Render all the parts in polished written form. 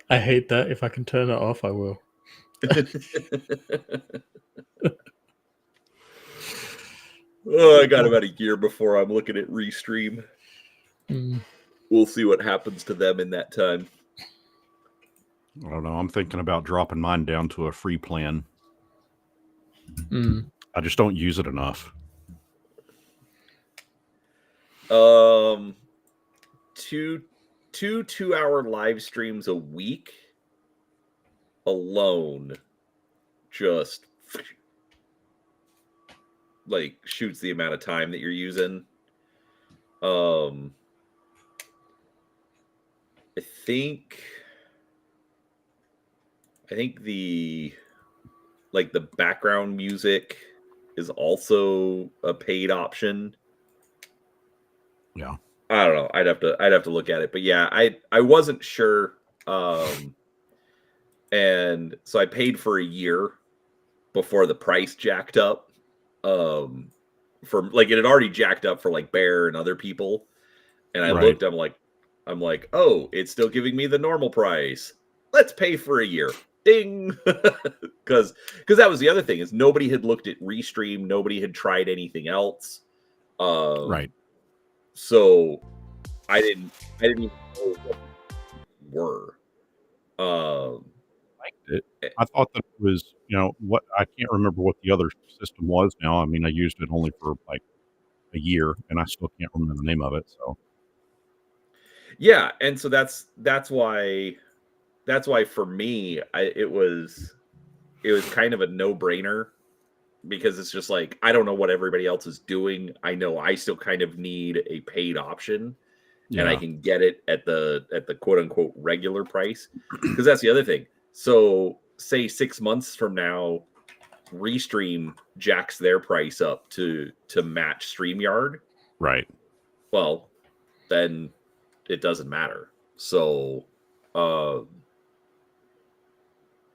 I hate that. If I can turn it off, I will. Oh, I got about a year before I'm looking at Restream. Mm. We'll see what happens to them in that time. I don't know. I'm thinking about dropping mine down to a free plan. Mm. I just don't use it enough. Two 2-hour live streams a week alone just like shoots the amount of time that you're using. I think the background music is also a paid option. Yeah. I don't know. I'd have to look at it. But yeah, I wasn't sure. And so I paid for a year before the price jacked up. For like it had already jacked up for like Bear and other people. And I Right. looked, I'm like, oh, it's still giving me the normal price. Let's pay for a year. Ding. Because that was the other thing, is nobody had looked at Restream, nobody had tried anything else. Right. So I didn't even know what they were. I thought that it was, what I can't remember what the other system was now. I mean, I used it only for like a year, and I still can't remember the name of it. So yeah, and so that's why for me, it was kind of a no-brainer, because it's just like, I don't know what everybody else is doing. I know I still kind of need a paid option, and I yeah, can get it at the quote unquote regular price. Because that's the other thing. So say 6 months from now, Restream jacks their price up to match StreamYard. right. Well, then it doesn't matter. So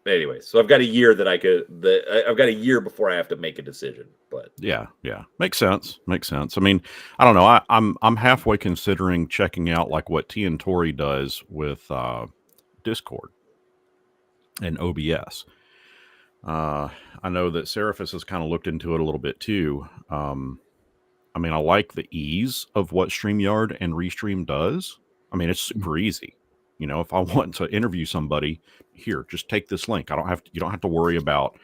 anyway, so I've got a year I've got a year before I have to make a decision. But Yeah, makes sense. I mean, I don't know. I'm halfway considering checking out like what T and Tori does with Discord and OBS. I know that Seraphis has kind of looked into it a little bit too. I mean, I like the ease of what StreamYard and Restream does. I mean, it's super easy. If I want to interview somebody, here, just take this link. You don't have to worry about,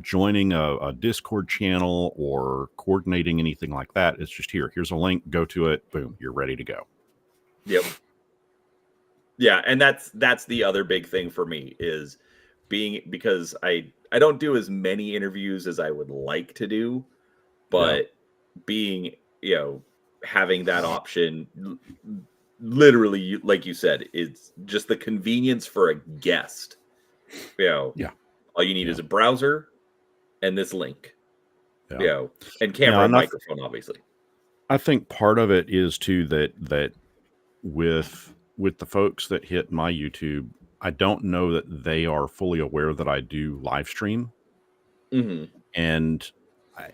joining a Discord channel or coordinating anything like that. It's just here's a link, go to it, boom, you're ready to go. Yep. Yeah, and that's the other big thing for me, is because I don't do as many interviews as I would like to do, but being, having that option, literally, like you said, it's just the convenience for a guest. Yeah. All you need is a browser and this link. Yeah. And camera and and microphone, obviously. I think part of it is too that with the folks that hit my YouTube, I don't know that they are fully aware that I do live stream. Mm-hmm. And I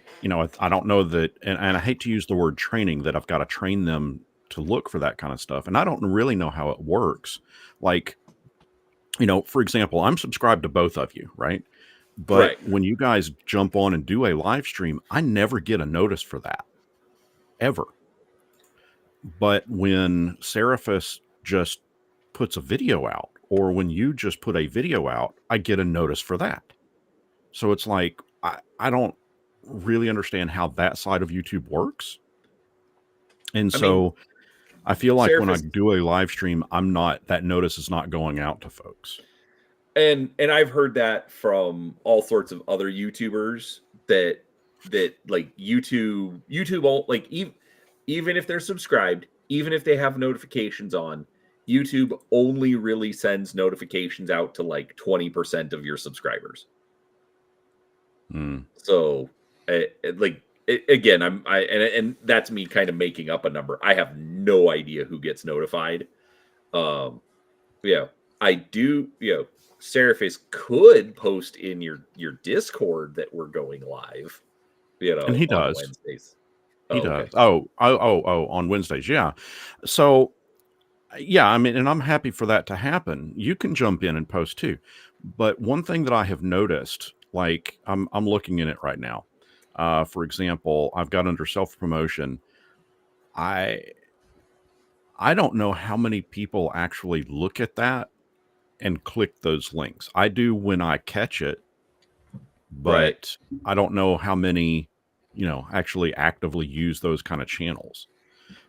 don't know that, and I hate to use the word training, that I've got to train them to look for that kind of stuff. And I don't really know how it works. Like, for example, I'm subscribed to both of you, right? But when you guys jump on and do a live stream, I never get a notice for that, ever. But when Seraphis just puts a video out, or when you just put a video out, I get a notice for that. So it's like, I don't really understand how that side of YouTube works. And so I feel like when I do a live stream, that notice is not going out to folks. And I've heard that from all sorts of other YouTubers, that like YouTube won't, like, even if they're subscribed, even if they have notifications on, YouTube only really sends notifications out to like 20% of your subscribers. So again, and that's me kind of making up a number. I have no idea who gets notified. I do, Seraphis could post in your Discord that we're going live, and he on does. Wednesdays. He does. Okay. Oh, on Wednesdays. Yeah. So Yeah, I mean, and I'm happy for that to happen. You can jump in and post too. But one thing that I have noticed, like I'm looking in it right now. For example, I've got under self promotion. I I don't know how many people actually look at that and click those links. I do when I catch it, Right. but I don't know how many, actually actively use those kind of channels.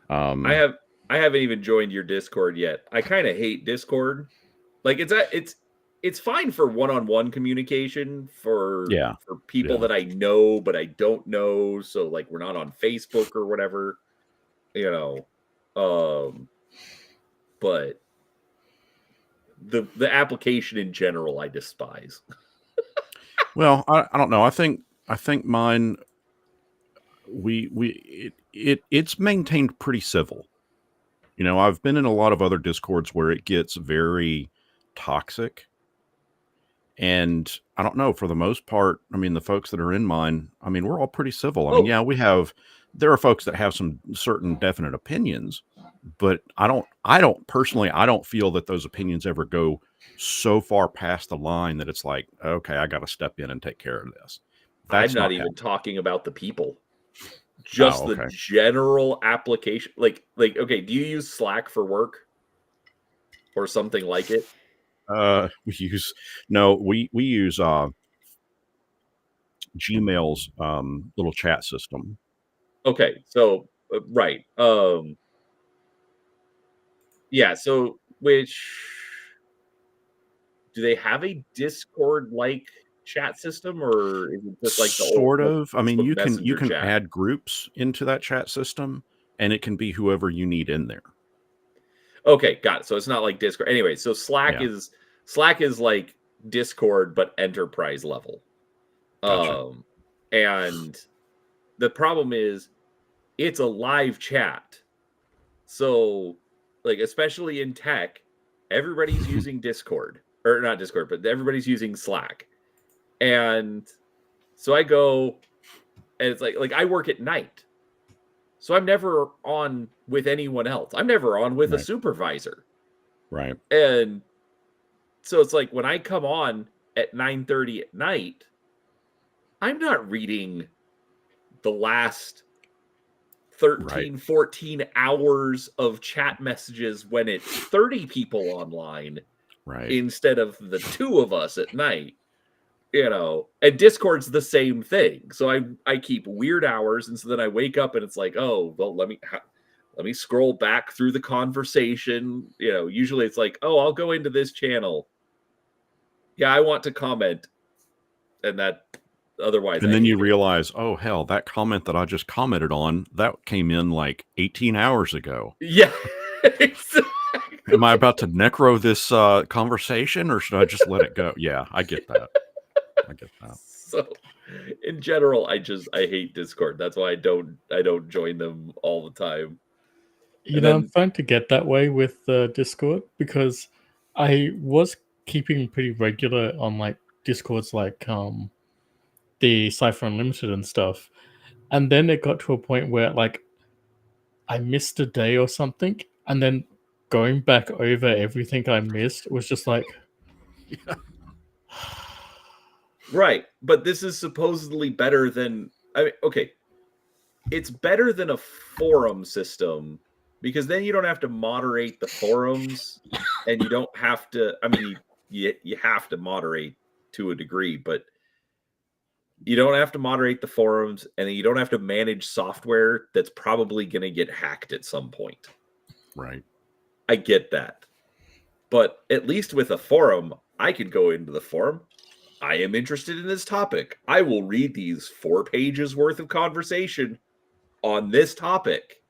I Um, have I haven't even joined your Discord yet. I kind of hate Discord. Like it's fine for one-on-one communication yeah, for people yeah. that I know but I don't know, so like we're not on Facebook or whatever, you know. But the application in general I despise. Well, I don't know. I think mine it's maintained pretty civil. I've been in a lot of other discords where it gets very toxic. And I don't know, for the most part, I mean, the folks that are in mine, I mean, we're all pretty civil. I mean, Oh, yeah, there are folks that have some certain definite opinions, but I don't personally, I don't feel that those opinions ever go so far past the line that it's like, okay, I got to step in and take care of this. I'm That's not not even happening. talking about the people. Just Oh, the okay. general application. Like okay, do you use Slack for work or something like it? We use, no, we use, Gmail's, little chat system. Okay, so right. Yeah, so which do they have a Discord like chat system or is it just like the old Sort like of. I mean, Facebook you Messenger can chat? add groups into that chat system, and it can be whoever you need in there. Okay, got it. So it's not like Discord. Anyway, so Yeah, Slack is like Discord but enterprise level. gotcha. Um and the problem is it's a live chat. So like especially in tech, everybody's using Discord or not Discord, but everybody's using Slack. And so I go and it's like I work at night. So I'm never on with anyone else. I'm never on with a Right, supervisor. right, And so it's like when I come on at 9:30 at night, I'm not reading the last right, 13, 14 hours of chat messages when it's 30 people online right. instead of the two of us at night, and Discord's the same thing. So I keep weird hours, and so then I wake up and it's like, oh well, let me scroll back through the conversation. Usually it's like, oh, I'll go into this channel. Yeah, I want to comment, and that otherwise And I then you hate it. realize, oh hell, that comment that I just commented on that came in like 18 hours ago. Yeah, exactly. Am I about to necro this conversation, or should I just let it go? Yeah, I get that. I get that. So in general, I hate Discord. That's why I don't join them all the time. You And know, I'm then starting to get that way with Discord because I was keeping pretty regular on like Discords like the Cypher Unlimited and stuff. And then it got to a point where like I missed a day or something, and then going back over everything I missed was just like right, but this is supposedly better than I mean, okay, it's better than a forum system because then you don't have to moderate the forums and you don't have to I mean you have to moderate to a degree, but you don't have to moderate the forums and then you don't have to manage software that's probably going to get hacked at some point. Right. I get that. But at least with a forum, I can go into the forum. I am interested in this topic. I will read these 4 pages worth of conversation on this topic.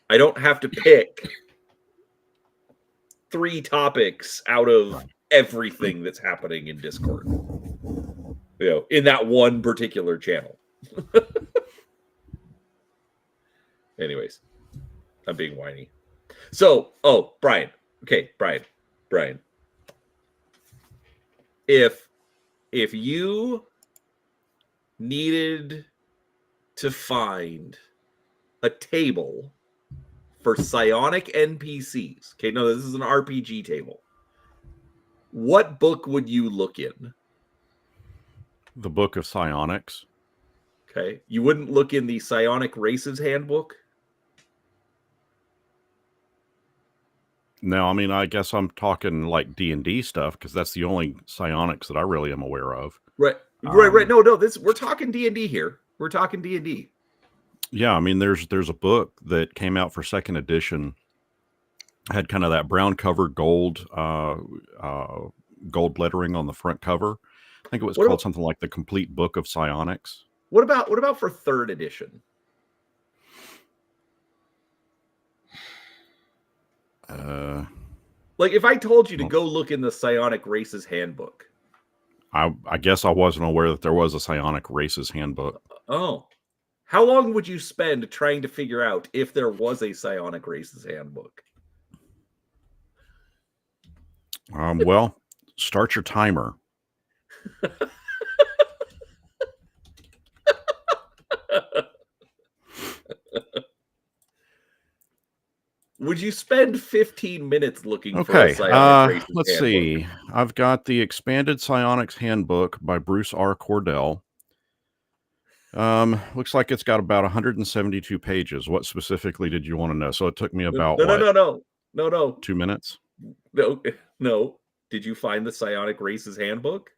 I don't have to pick 3 topics out of Right. everything that's happening in Discord. In that one particular channel. Anyways, I'm being whiny. So, Brian. Okay, Brian. If you needed to find a table for psionic NPCs. Okay, no, this is an RPG table. What book would you look in? The Book of Psionics. Okay, you wouldn't look in the Psionic Races Handbook? No, I mean, I guess I'm talking like D&D stuff because that's the only psionics that I really am aware of. Right. No, this we're talking D&D here. We're talking D&D. Yeah, I mean, there's a book that came out for 2nd edition, had kind of that brown cover, gold lettering on the front cover. I think it was called something like the Complete Book of Psionics. What about for 3rd edition? Like if I told you to go look in the Psionic Races Handbook. I guess I wasn't aware that there was a Psionic Races Handbook. Oh. How long would you spend trying to figure out if there was a Psionic Races Handbook? Well, start your timer. Would you spend 15 minutes looking for a Psionic Races let's Handbook? see. I've got the Expanded Psionics Handbook by Bruce R. Cordell. Looks like it's got about 172 pages. What specifically did you want to know? So it took me about No. 2 minutes. No. Did you find the Psionic Races Handbook?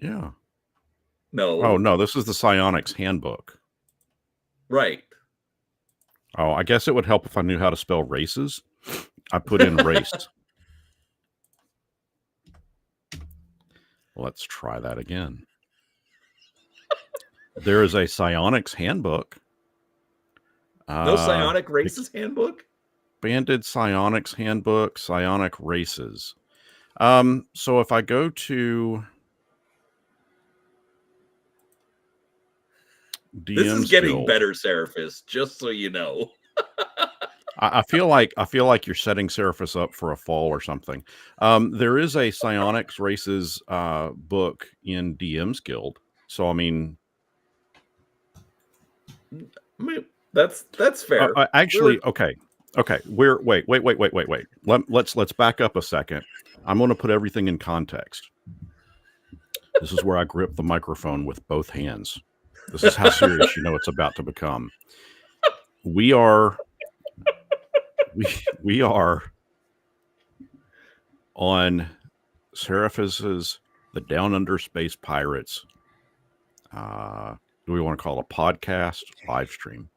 Yeah. No. Oh no, this is the Psionics Handbook. Right. Oh, I guess it would help if I knew how to spell races. I put in race. Let's try that again. There is a Psionics Handbook. No Psionic Races Handbook? Expanded Psionics Handbook, Psionic Races. So if I go to DM's this is getting Guild, better, Seraphis, just so you know. I feel like you're setting Seraphis up for a fall or something. There is a Psionics Races book in DM's Guild. So I mean that's fair. Actually, okay. Wait. Let's back up a second. I'm going to put everything in context. This is where I grip the microphone with both hands. This is how serious you know it's about to become. We are on Seraphis's The Down Under Space Pirates. Do we want to call it a podcast live stream?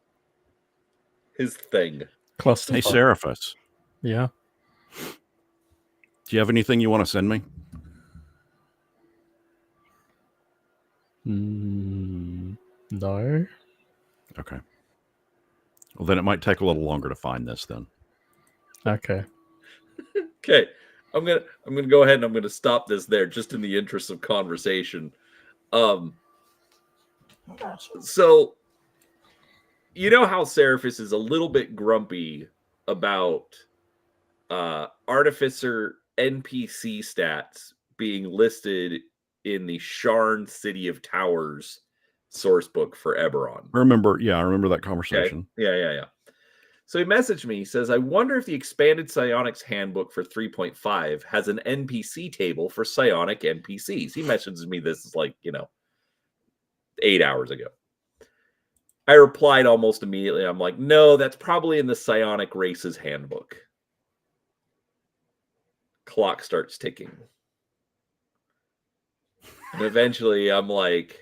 His thing. Cluster. Hey, Seraphis. Yeah. Do you have anything you want to send me? No. Okay. Well, then it might take a little longer to find this then. Okay. Okay. I'm gonna go ahead and I'm gonna stop this there just in the interest of conversation. So you know how Seraphis is a little bit grumpy about Artificer NPC stats being listed in the Sharn City of Towers source book for Eberron. I remember that conversation. Okay. Yeah. So he messaged me. He says, I wonder if the expanded Psionics handbook for 3.5 has an NPC table for psionic NPCs. He messaged me this is 8 hours ago. I replied almost immediately. I'm like, no, that's probably in the Psionic Races handbook. Clock starts ticking. And eventually I'm like,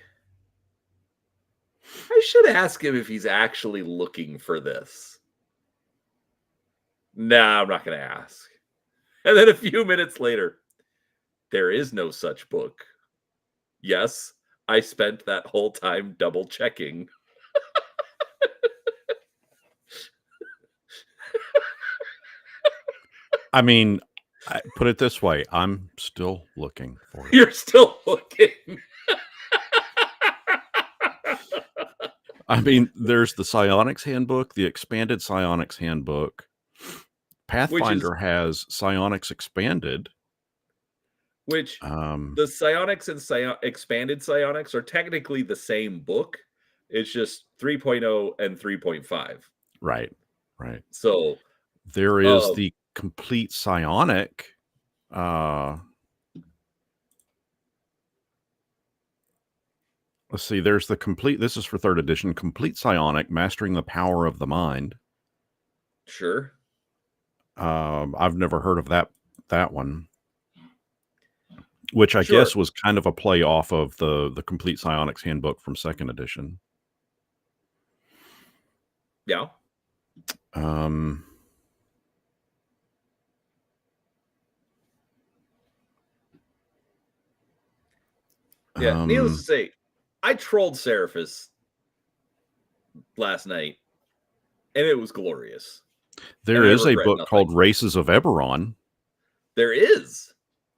I should ask him if he's actually looking for this. Nah, I'm not going to ask. And then a few minutes later, there is no such book. Yes, I spent that whole time double checking. I mean, I put it this way. I'm still looking for it. You're still looking. I mean, there's the Psionics handbook, the expanded Psionics handbook. Pathfinder has Psionics expanded. Which the Psionics and expanded Psionics are technically the same book. It's just 3.0 and 3.5. Right. So There is the complete psionic. Let's see. There's the complete. This is for 3rd edition. Complete psionic, mastering the power of the mind. Sure. I've never heard of that one. Which I guess was kind of a play off of the Complete Psionics Handbook from 2nd edition. Yeah. Yeah, needless to say, I trolled Seraphis last night, and it was glorious. There is a book called Races of Eberron. There is,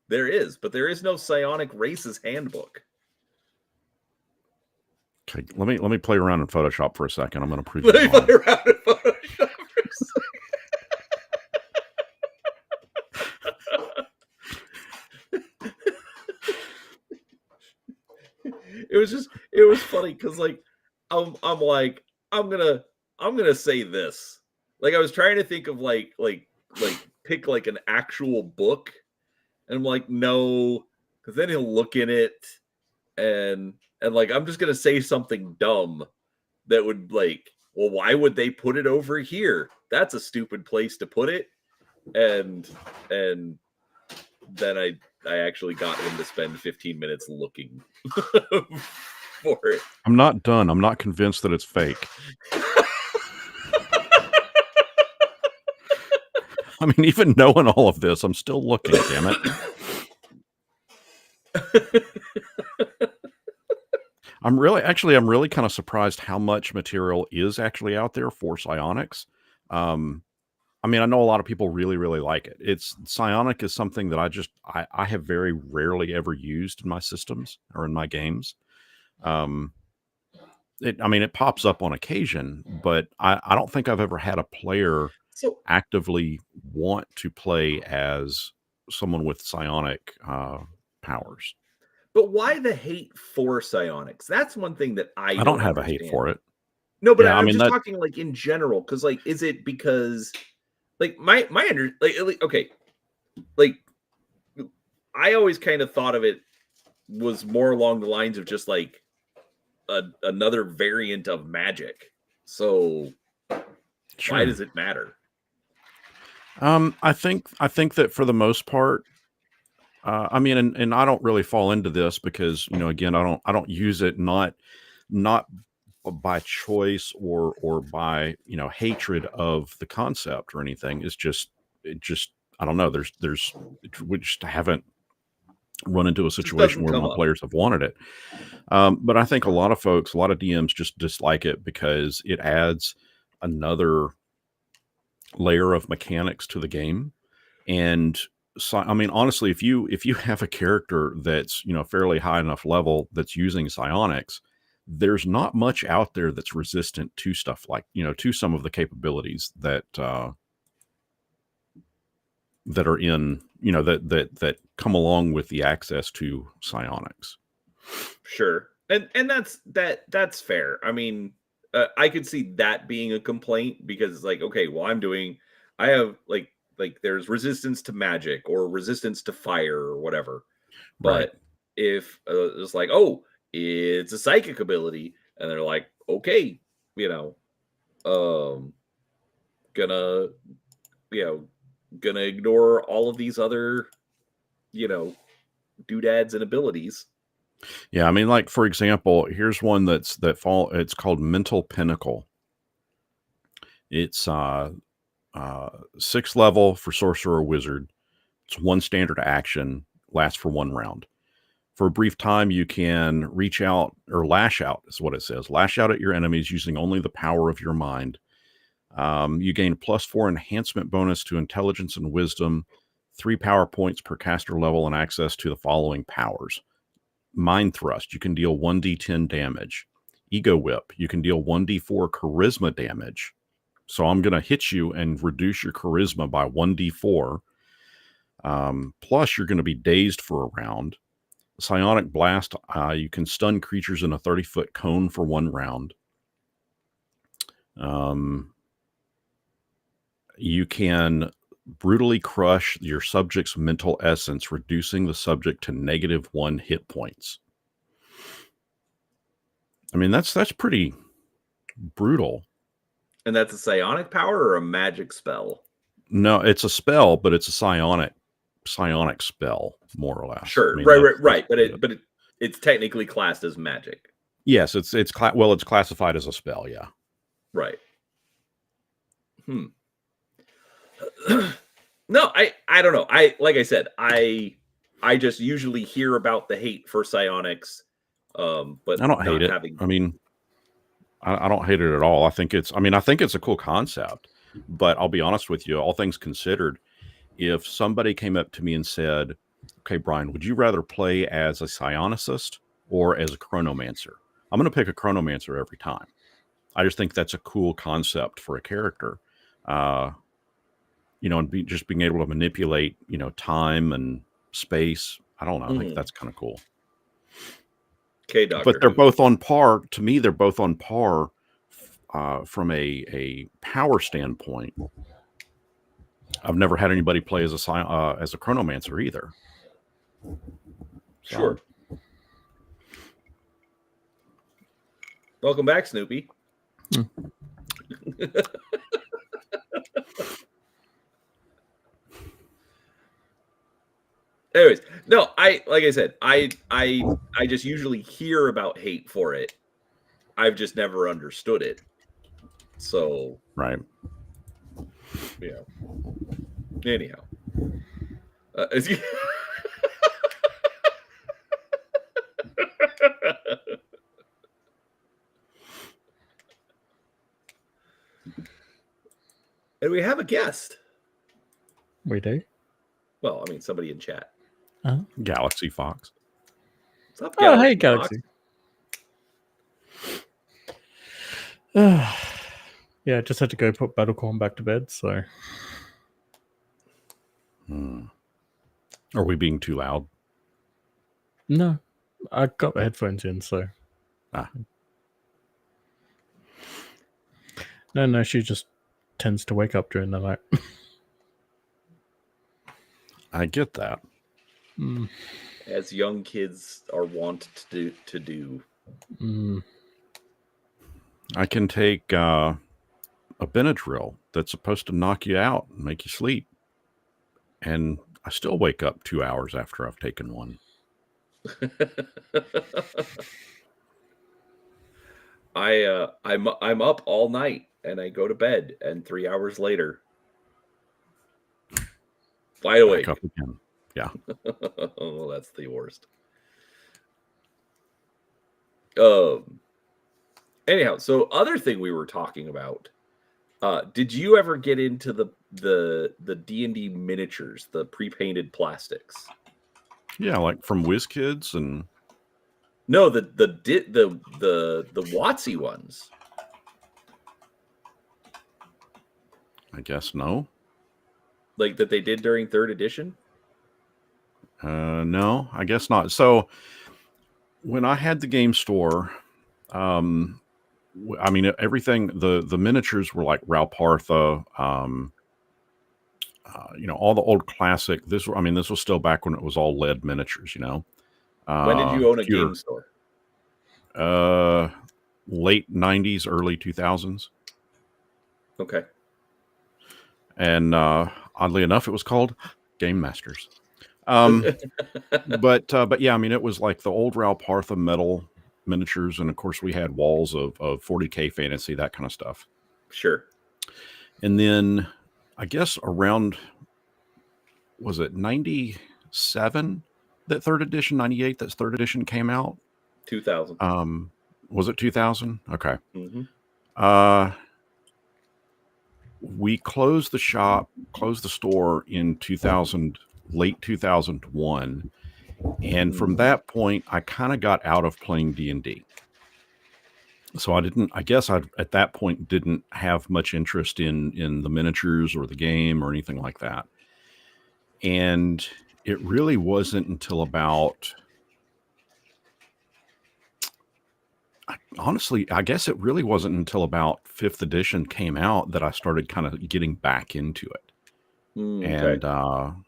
but there is no Psionic Races Handbook. Okay, let me play around in Photoshop for a second. I'm going to preview. Let me play around in Photoshop for a second. It was funny because like I'm like I'm gonna say this. Like I was trying to think of like pick like an actual book, and I'm like no, because then he'll look in it and like I'm just gonna say something dumb that would like, well, why would they put it over here? That's a stupid place to put it. And then I actually got him to spend 15 minutes looking for it. I'm not done. I'm not convinced that it's fake. I mean, even knowing all of this, I'm still looking, damn it. I'm really kind of surprised how much material is actually out there for psionics. I mean, I know a lot of people really, really like it. Psionic is something that I have very rarely ever used in my systems or in my games. It pops up on occasion, but I don't think I've ever had a player actively want to play as someone with psionic powers. But why the hate for psionics? That's one thing that I don't have understand. A hate for it. No, but yeah, I'm just talking like in general, because like, is it because like my okay, like I always kind of thought of it was more along the lines of just like another variant of magic. So why does it matter? I think that for the most part, I mean, and I don't really fall into this because, you know, again, I don't use it not by choice or by, you know, hatred of the concept or anything. It just I don't know. We just haven't run into a situation where my players have wanted it. But I think a lot of folks, a lot of DMs just dislike it because it adds another layer of mechanics to the game. And so, I mean, honestly, if you have a character that's, you know, fairly high enough level that's using psionics, there's not much out there that's resistant to stuff like, you know, to some of the capabilities that that are in, you know, that come along with the access to psionics. Sure. And that's fair. I mean, I could see that being a complaint because it's like, okay, well, I have like there's resistance to magic or resistance to fire or whatever. But right. If it's like, oh, it's a psychic ability, and they're like, okay, you know, gonna ignore all of these other, you know, doodads and abilities. Yeah, I mean, like for example, here's one it's called Mental Pinnacle. It's 6th level for sorcerer or wizard. It's 1 standard action, lasts for 1 round. For a brief time, you can reach out or lash out, is what it says. Lash out at your enemies using only the power of your mind. You gain +4 enhancement bonus to intelligence and wisdom, 3 power points per caster level, and access to the following powers. Mind Thrust, you can deal 1d10 damage. Ego Whip, you can deal 1d4 charisma damage. So I'm going to hit you and reduce your charisma by 1d4. Plus, you're going to be dazed for a round. Psionic Blast, you can stun creatures in a 30-foot cone for 1 round. you can brutally crush your subject's mental essence, reducing the subject to -1 hit points. I mean, that's pretty brutal. And that's a psionic power or a magic spell? No, it's a spell, but it's a psionic spell, more or less. I Sure. mean, Right. that's But it's technically classed as magic. yes, it's classified as a spell, yeah. Right. No, I don't know. Like I said, I just usually hear about the hate for psionics, but I don't not hate it. having. I mean, I don't hate it at all. I think it's a cool concept, but I'll be honest with you, all things considered, if somebody came up to me and said, "Okay, Brian, would you rather play as a psionicist or as a chronomancer?" I'm going to pick a chronomancer every time. I just think that's a cool concept for a character. And just being able to manipulate, time and space. I don't know. I think that's kind of cool. Okay, Doctor. But they're both on par. To me, they're both on par from a power standpoint. I've never had anybody play as a chronomancer either. Sure. Welcome back, Snoopy. Anyways, no, like I said, I just usually hear about hate for it. I've just never understood it. So right. Yeah. Anyhow. And we have a guest. We do? Well, I mean, somebody in chat. Galaxy Fox. What's up, Galaxy? Galaxy Hey, Galaxy. Yeah, I just had to go put Battlecorn back to bed, so. Are we being too loud? No, I got the headphones in, so. No, she just tends to wake up during the night. I get that. As young kids are wont to do. I can take a Benadryl that's supposed to knock you out and make you sleep, and I still wake up 2 hours after I've taken one. I'm up all night and I go to bed, and 3 hours later, wide awake. Back up again. Yeah. Oh, that's the worst. Anyhow, so other thing we were talking about. Did you ever get into the D&D miniatures, the pre-painted plastics? Yeah, like from WizKids and. No, the WotC ones. I guess no. Like that they did during 3rd edition? No, I guess not. So when I had the game store, I mean, everything, the miniatures were like Raupartha, all the old classic. This was still back when it was all lead miniatures, When did you own a game store? Late 90s, early 2000s. Okay. And oddly enough, it was called Game Masters. But yeah, I mean, it was like the old Raupartha metal miniatures, and of course we had walls of 40K fantasy, that kind of stuff. Sure. And then I guess around, was it 97 that 3rd edition, 98 that 3rd edition came out? 2000. Was it 2000? Okay. Mm-hmm. We closed the store in 2000, late 2001. And from that point, I kind of got out of playing D&D. So I guess I at that point didn't have much interest in the miniatures or the game or anything like that. And it really wasn't until about, Honestly, I guess it really wasn't until about 5th edition came out that I started kind of getting back into it. Okay. And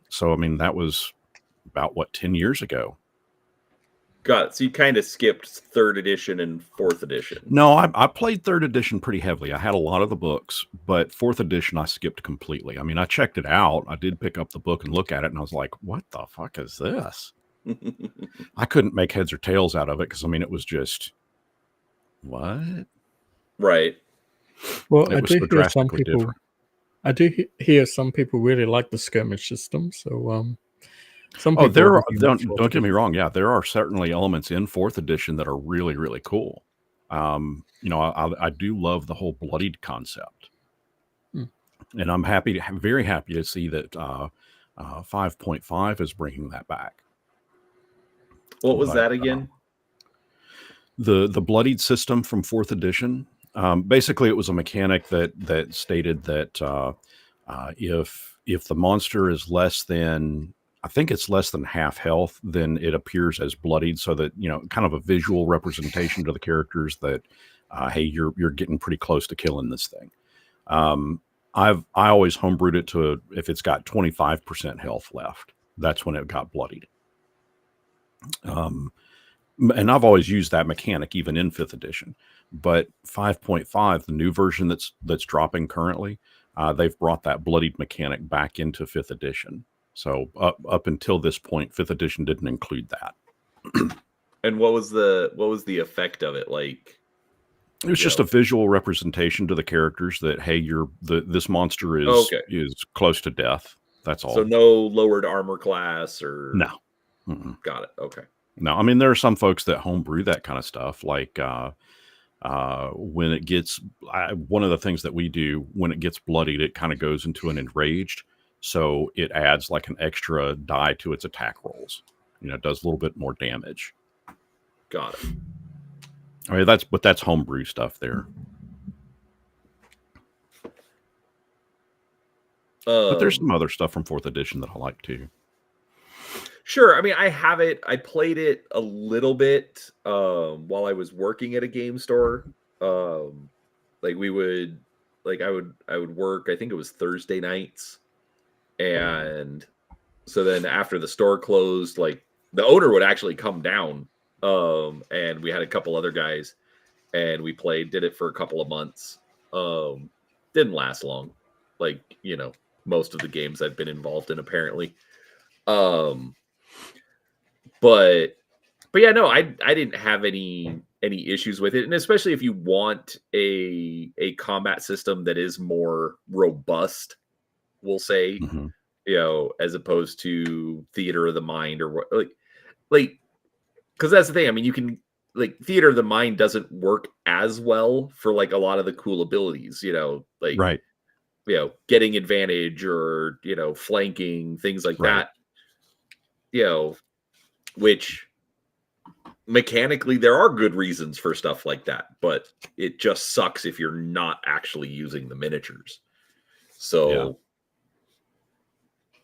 so, I mean, that was about, 10 years ago. Got it. So you kind of skipped 3rd edition and 4th edition. No, I played 3rd edition pretty heavily. I had a lot of the books, but 4th edition I skipped completely. I mean, I checked it out. I did pick up the book and look at it, and I was like, what the fuck is this? I couldn't make heads or tails out of it because, I mean, it was just, what? Right. Well, It I was do so hear some drastically people. different. I do hear some people really like the skirmish system. So some Oh, people there are are, looking at don't 4th get me edition. wrong. Yeah, there are certainly elements in 4th edition that are really, really cool. You know, I do love the whole bloodied concept. Hmm. And I'm happy, very happy to see that 5.5 is bringing that back. What was But that again? the bloodied system from 4th edition, basically it was a mechanic that stated that if the monster is less than, I think it's less than half health, then it appears as bloodied, so that, you know, kind of a visual representation to the characters that hey, you're getting pretty close to killing this thing. I always homebrewed it to, if it's got 25% health left, that's when it got bloodied. And I've always used that mechanic even in 5th edition, but 5.5, the new version that's dropping currently, they've brought that bloodied mechanic back into 5th edition. So up until this point, 5th edition didn't include that. And what was the effect of it? Like, it was just a visual representation to the characters that, hey, this monster is close to death. That's all. So no lowered armor class or no. Mm-mm. Got it. Okay. No, I mean, there are some folks that homebrew that kind of stuff. Like when it gets, one of the things that we do when it gets bloodied, it kind of goes into an enraged. So it adds like an extra die to its attack rolls. You know, it does a little bit more damage. Got it. I mean, that's homebrew stuff there. But there's some other stuff from 4th edition that I like too. Sure. I mean, I have it. I played it a little bit while I was working at a game store. Like we would, like I would work. I think it was Thursday nights, and so then after the store closed, like the owner would actually come down, and we had a couple other guys, and we did it for a couple of months. Didn't last long, like, you know, most of the games I've been involved in apparently. But yeah, no, I didn't have any issues with it, and especially if you want a combat system that is more robust, we'll say, Mm-hmm. you know, as opposed to Theater of the Mind or what, like, because that's the thing. I mean, you can, like, Theater of the Mind doesn't work as well for like a lot of the cool abilities, you know, like, right, you know, getting advantage or, you know, flanking, things like right. that, you know, which mechanically there are good reasons for stuff like that, but it just sucks if you're not actually using the miniatures. So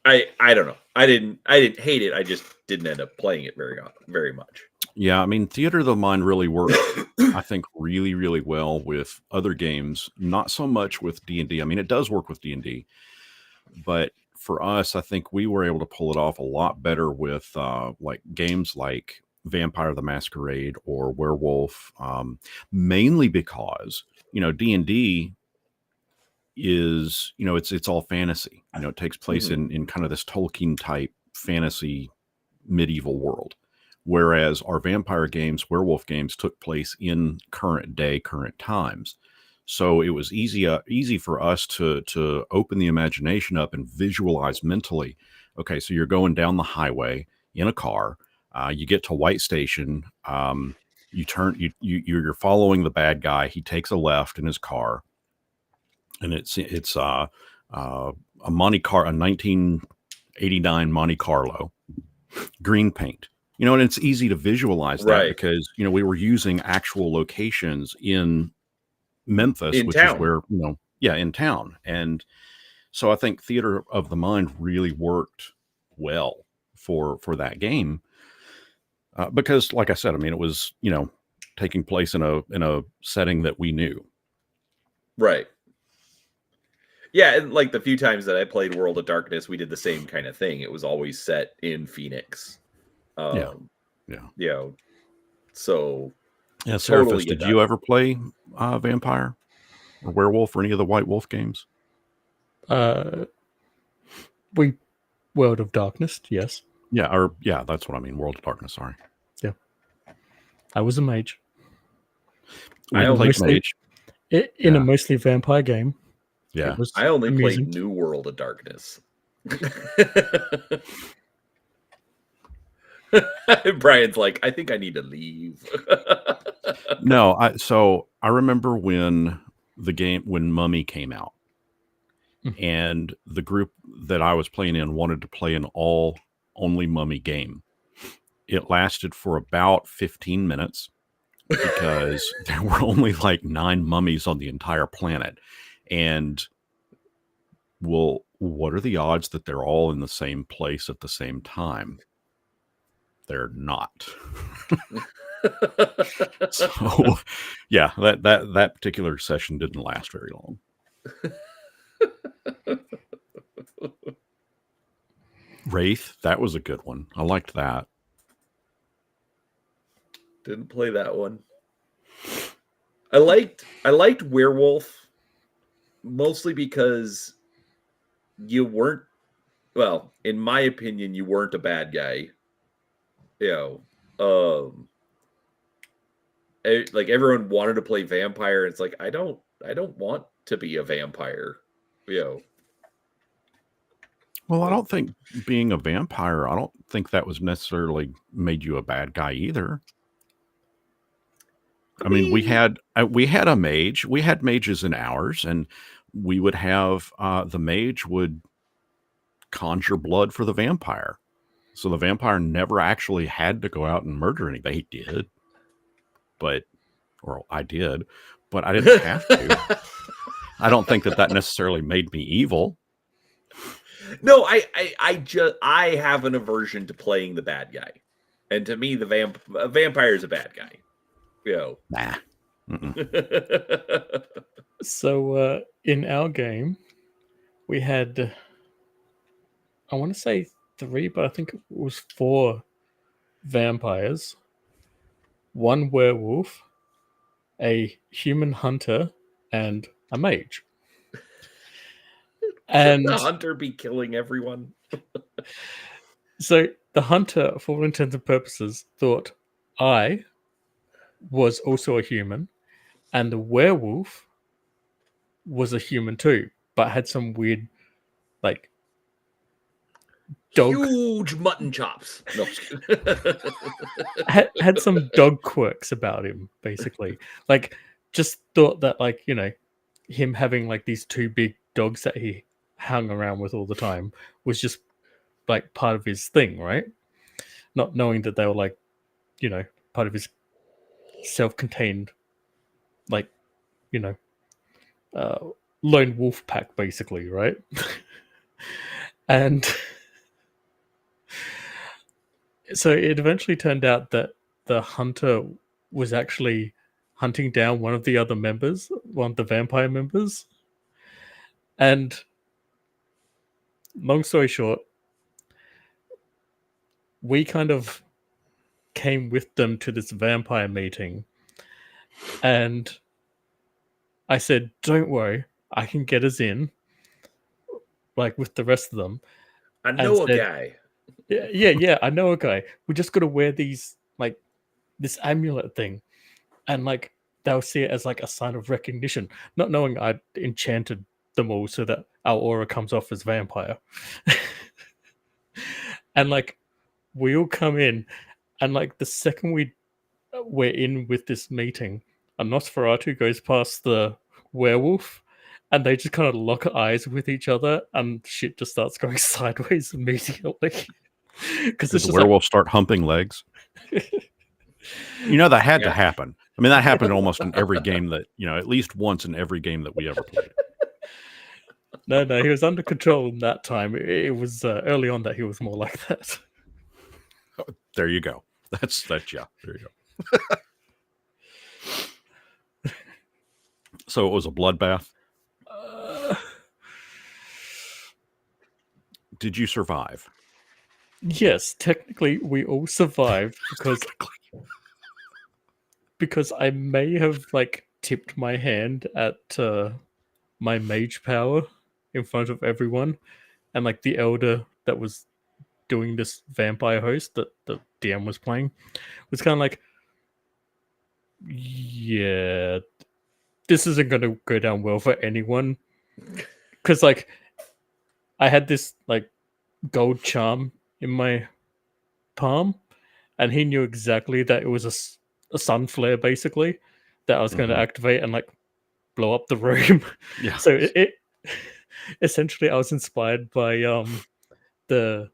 I don't know. I didn't hate it. I just didn't end up playing it very much. Yeah, I mean, Theater of the Mind really worked, I think, really, really well with other games. Not so much with D&D. I mean, it does work with D&D, but for us, I think we were able to pull it off a lot better with like games like Vampire the Masquerade or Werewolf, mainly because, you know, D&D is, you know, it's all fantasy. You know, it takes place in kind of this Tolkien type fantasy medieval world, whereas our vampire games, werewolf games, took place in current day, current times. So it was easy for us to open the imagination up and visualize mentally. Okay, so you're going down the highway in a car. You get to White Station. You turn. You're following the bad guy. He takes a left in his car, and it's a Monte Carlo, a 1989 Monte Carlo, green paint. You know, and it's easy to visualize that because, you know, we were using actual locations in Memphis, which is where, you know, in town. And so I think Theater of the Mind really worked well for that game because, like I said, I mean, it was, you know, taking place in a setting that we knew. Right. Yeah, and like the few times that I played World of Darkness, we did the same kind of thing. It was always set in Phoenix. Yeah. You know, so Yeah, totally Seraphis, get did that. you ever play Vampire or Werewolf or any of the White Wolf games? World of Darkness, yes. Yeah, that's what I mean. World of Darkness, sorry. Yeah. I was a mage. We I played mage. In a mostly vampire game. Yeah. It was I only amusing. played New World of Darkness. Brian's like, I think I need to leave. No, I remember when Mummy came out, and the group that I was playing in wanted to play an all only Mummy game. It lasted for about 15 minutes because there were only like 9 mummies on the entire planet. And well, what are the odds that they're all in the same place at the same time? They're not. So yeah, that particular session didn't last very long. Wraith, that was a good one. I liked that. Didn't play that one. I liked Werewolf mostly because you weren't, well, in my opinion, you weren't a bad guy. You know, like everyone wanted to play vampire. It's like I don't want to be a vampire. You know. Well, I don't think being a vampire, I don't think that was necessarily made you a bad guy either. I mean, we had a mage. We had mages in ours, and we would have the mage would conjure blood for the vampire. So the vampire never actually had to go out and murder anybody. He did, or I did, but I didn't have to. I don't think that necessarily made me evil. No, I have an aversion to playing the bad guy, and to me, a vampire is a bad guy. You know. Nah. So in our game, we had, I want to say 3, but I think it was 4 vampires, 1 werewolf, a human hunter, and a mage. And the hunter be killing everyone. So the hunter, for all intents and purposes, thought I was also a human, and the werewolf was a human too, but had some weird, like, dog, huge mutton chops. No, had some dog quirks about him, basically. Like, just thought that, like, you know, him having like these 2 big dogs that he hung around with all the time was just like part of his thing, right? Not knowing that they were, like, you know, part of his self-contained, like, you know, lone wolf pack, basically, right? And so it eventually turned out that the hunter was actually hunting down one of the other members, one of the vampire members. And long story short, we kind of came with them to this vampire meeting. And I said, don't worry, I can get us in, like, with the rest of them. I know a guy. Yeah, I know a guy. We just got to wear these, like, this amulet thing. And, like, they'll see it as, like, a sign of recognition. Not knowing I'd enchanted them all so that our aura comes off as vampire. And, like, we all come in, and, like, the second we're in with this meeting, a Nosferatu goes past the werewolf, and they just kind of lock eyes with each other, and shit just starts going sideways immediately. Because the werewolf start humping legs. You know, that had to happen. I mean, that happened almost in every game that, you know, at least once in every game that we ever played. No, he was under control that time. It was early on that he was more like that. There you go. That's yeah. There you go. So it was a bloodbath. Did you survive? Yes, technically we all survived because I may have like tipped my hand at my mage power in front of everyone, and like the elder that was doing this vampire host that the DM was playing was kind of like, yeah, this isn't going to go down well for anyone, because like I had this like gold charm in my palm, and he knew exactly that it was a sun flare basically that I was going to activate and like blow up the room. Yeah. So it essentially I was inspired by the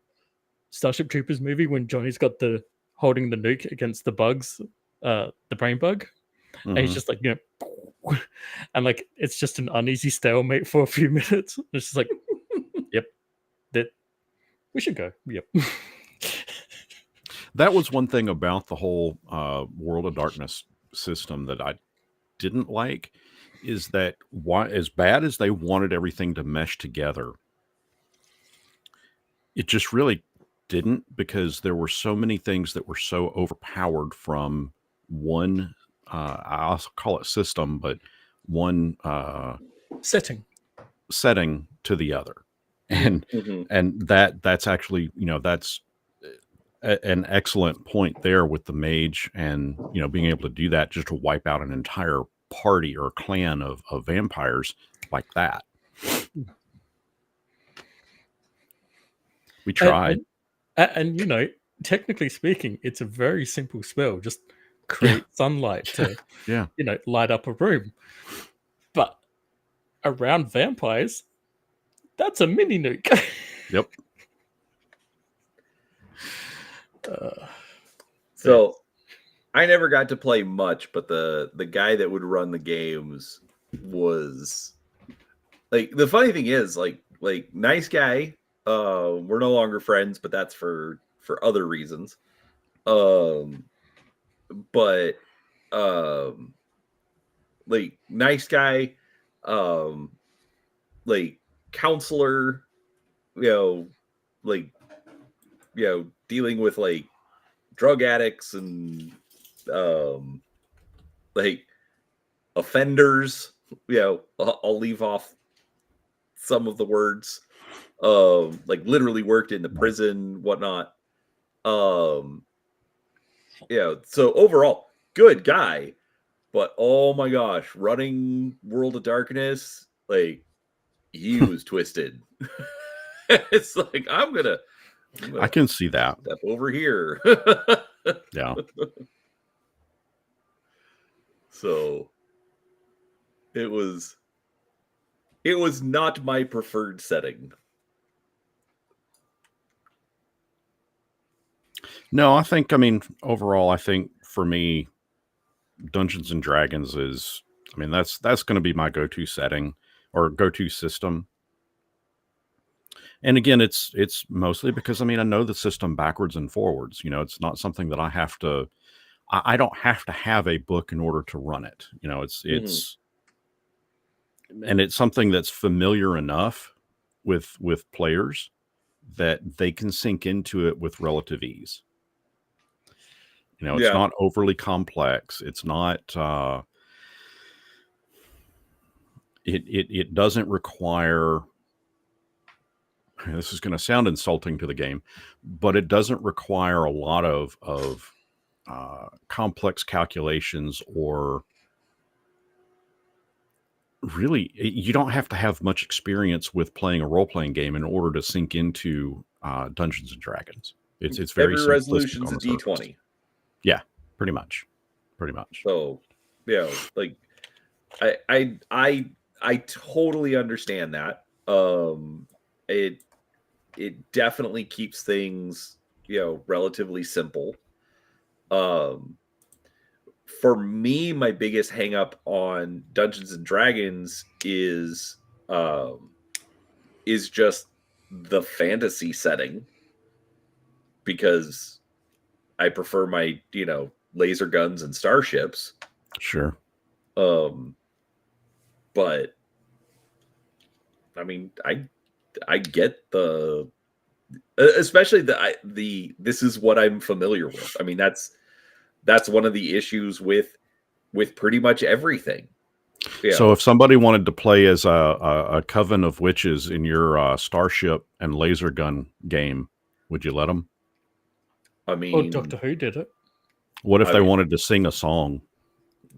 Starship Troopers movie when Johnny's got the holding the nuke against the bugs, the brain bug, and he's just like, you know, and like it's just an uneasy stalemate for a few minutes. It's just like, yep, that we should go. Yep. That was one thing about the whole World of Darkness system that I didn't like, is that as bad as they wanted everything to mesh together, it just really didn't, because there were so many things that were so overpowered from one, I also call it system, but one Setting to the other. And that's actually, that's an excellent point there with the mage, and being able to do that just to wipe out an entire party or clan of vampires like that. We tried. And you know, technically speaking, it's a very simple spell. Just create sunlight to Yeah. you know, light up a room. But around vampires, that's a mini nuke. Yep. So I never got to play much, but the guy that would run the games was like, the funny thing is like nice guy. We're no longer friends, but that's for other reasons. But like nice guy, like counselor, like dealing with like drug addicts and like offenders. I'll leave off some of the words. Like literally worked in the prison, whatnot. So overall, good guy. But oh my gosh, running World of Darkness, like he was twisted. It's like I can see that. Step over here. Yeah. So it was not my preferred setting. No, overall, I think for me, Dungeons and Dragons is, that's going to be my go-to setting or go-to system. And again, it's mostly because, I know the system backwards and forwards. It's not something that I have to, I don't have to have a book in order to run it. It's, and it's something that's familiar enough with players that they can sink into it with relative ease. It's not overly complex. It's not, it doesn't require, this is going to sound insulting to the game, but it doesn't require a lot of complex calculations, or really, you don't have to have much experience with playing a role-playing game in order to sink into Dungeons and Dragons. It's very every resolution's a D20. Yeah, pretty much. So, like I totally understand that. It definitely keeps things, relatively simple. For me, my biggest hang up on Dungeons and Dragons is just the fantasy setting, because I prefer my, laser guns and starships. Sure. But I mean, I get the especially this is what I'm familiar with. I mean, that's one of the issues with pretty much everything. So if somebody wanted to play as a coven of witches in your starship and laser gun game, would you let them? I Oh, mean, Doctor Who did it. What if they wanted to sing a song?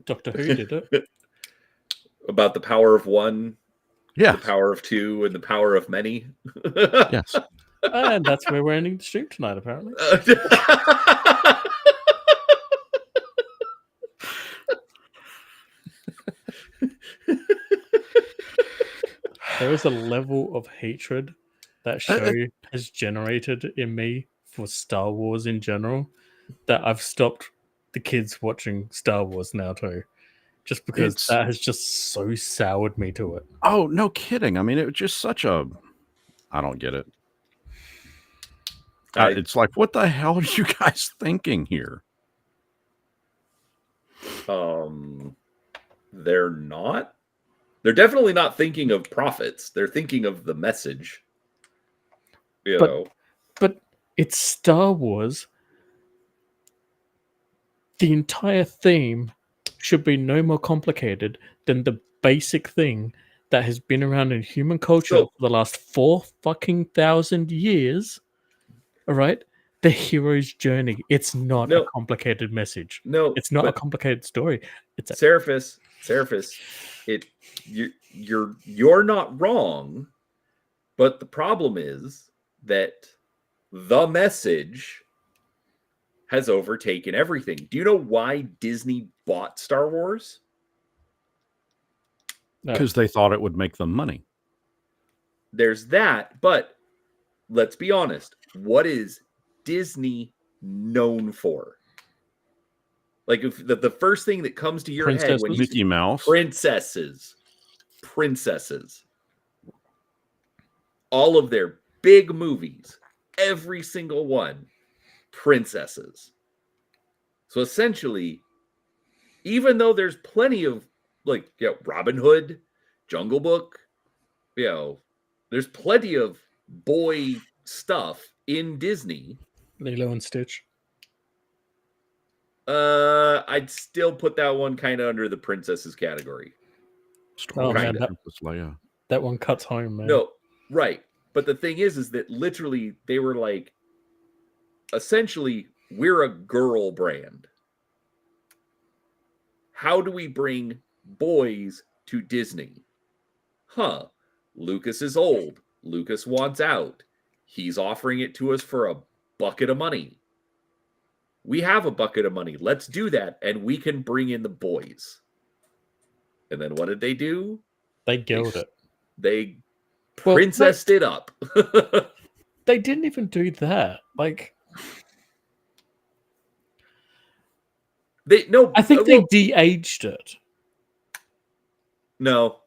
Doctor Who did it. About the power of one, Yeah. the power of two, and the power of many. Yes. And that's where we're ending the stream tonight, apparently. There is a level of hatred that show has generated in me for Star Wars in general that I've stopped the kids watching Star Wars now too. Just because that has just so soured me to it. Oh, no kidding. I mean, it was just such a... I don't get it. It's like, what the hell are you guys thinking here? They're not. They're definitely not thinking of profits. They're thinking of the message. You know. But it's Star Wars. The entire theme should be no more complicated than the basic thing that has been around in human culture for the last 4,000 years. All right? The hero's journey. It's not a complicated message. No, it's not a complicated story. It's Seraphis. You're not wrong, but the problem is that the message has overtaken everything. Do you know why Disney bought Star Wars? Because they thought it would make them money. There's that, but let's be honest. What is Disney known for? Like, if the first thing that comes to your head when you Mickey Mouse, princesses, all of their big movies, every single one, princesses. So essentially, even though there's plenty of Robin Hood, Jungle Book, there's plenty of boy stuff in Disney. Lilo and Stitch. I'd still put that one kind of under the princesses category. Oh man, that one cuts home, man. No, right. But the thing is that literally they were like, essentially, we're a girl brand. How do we bring boys to Disney? Lucas is old. Lucas wants out. He's offering it to us for a bucket of money. We have a bucket of money. Let's do that, and we can bring in the boys. And then what did they do? They gilled it. They princessed it up. They didn't even do that. I think they de-aged it. No.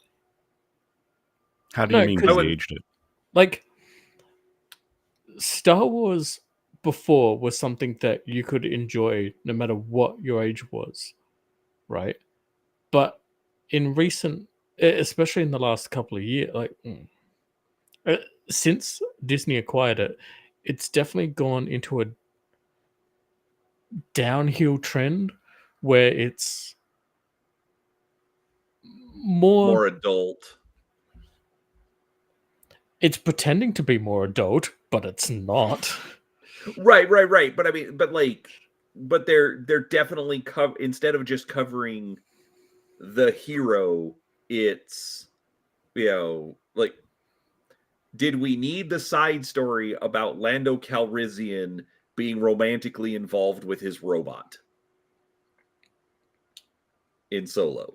How do you mean de-aged it? Star Wars before was something that you could enjoy no matter what your age was, right? But in recent, especially in the last couple of years, since Disney acquired it, it's definitely gone into a downhill trend where it's more adult. It's pretending to be more adult, but it's not. Right. But I mean, but they're definitely instead of just covering the hero, it's did we need the side story about Lando Calrissian being romantically involved with his robot in Solo?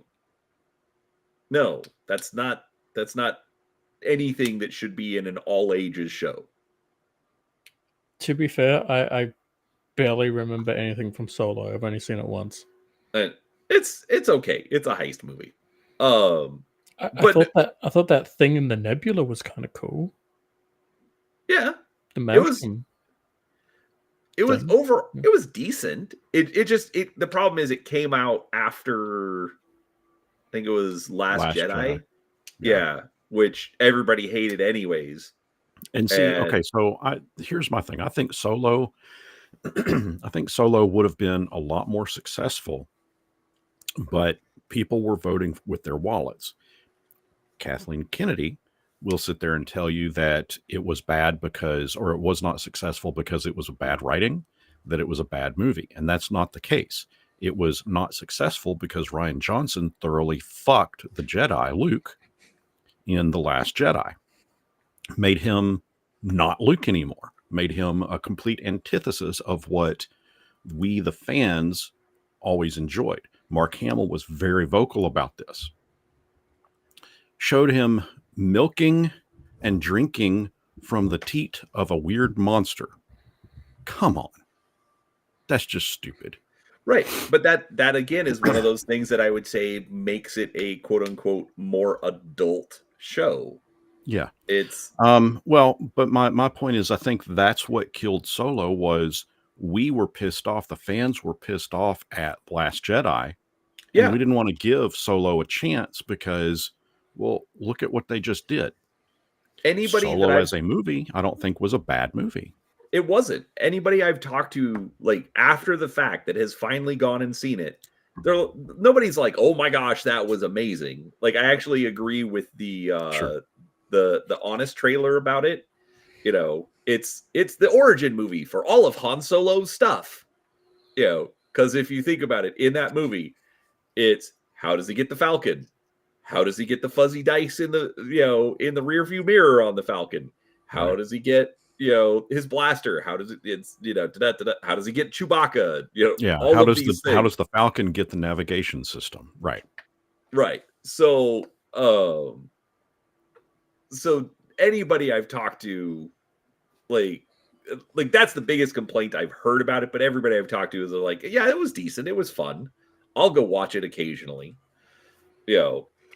No, that's not anything that should be in an all ages show. To be fair, I barely remember anything from Solo. I've only seen it once. And it's okay. It's a heist movie. I thought that thing in the nebula was kind of cool. Yeah, the it was decent. The problem is it came out after think it was Last Jedi. Yeah. Yeah, which everybody hated anyways. And see, And okay, so here's my thing. I think Solo would have been a lot more successful, but people were voting with their wallets. Kathleen Kennedy will sit there and tell you that it was bad because, or it was not successful because it was a bad writing, that it was a bad movie. And that's not the case. It was not successful because Rian Johnson thoroughly fucked the Jedi, Luke, in The Last Jedi. Made him not Luke anymore, made him a complete antithesis of what we, the fans, always enjoyed. Mark Hamill was very vocal about this. Showed him milking and drinking from the teat of a weird monster. Come on. That's just stupid. right, but that again is one of those things that I would say makes it a quote unquote more adult show. Yeah. It's well, but my point is I think that's what killed Solo was we were pissed off. The fans were pissed off at Last Jedi. And we didn't want to give Solo a chance because, well, look at what they just did. Anybody Solo as a movie, I don't think was a bad movie. It wasn't. Anybody I've talked to, like after the fact, that has finally gone and seen it, nobody's like, "Oh my gosh, that was amazing." Like I actually agree with the honest trailer about it. You know, it's the origin movie for all of Han Solo's stuff. You know, because if you think about it, in that movie, it's how does he get the Falcon? How does he get the fuzzy dice in the in the rear view mirror on the Falcon? How does he get his blaster? How does it's how does he get Chewbacca? All how of does these how things. does the Falcon get the navigation system? Right. So so anybody I've talked to, like that's the biggest complaint I've heard about it. But everybody I've talked to is like, yeah, it was decent, it was fun, I'll go watch it occasionally.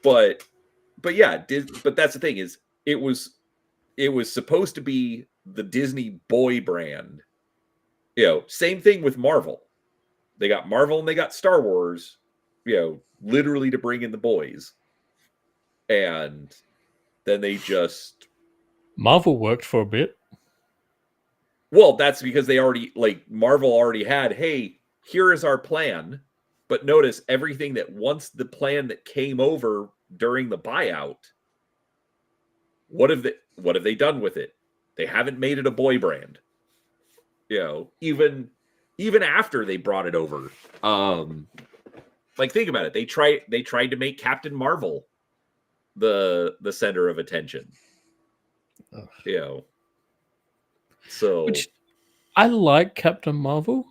But yeah, but that's the thing is it was supposed to be the Disney boy brand. Same thing with Marvel. They got Marvel and they got Star Wars, literally to bring in the boys. And then they just Marvel worked for a bit. Well, that's because they already Marvel already had, hey, here is our plan. But notice everything that once the plan that came over during the buyout, what have they done with it? They haven't made it a boy brand. Even after they brought it over. Think about it. They tried to make Captain Marvel the center of attention. So Which I like Captain Marvel.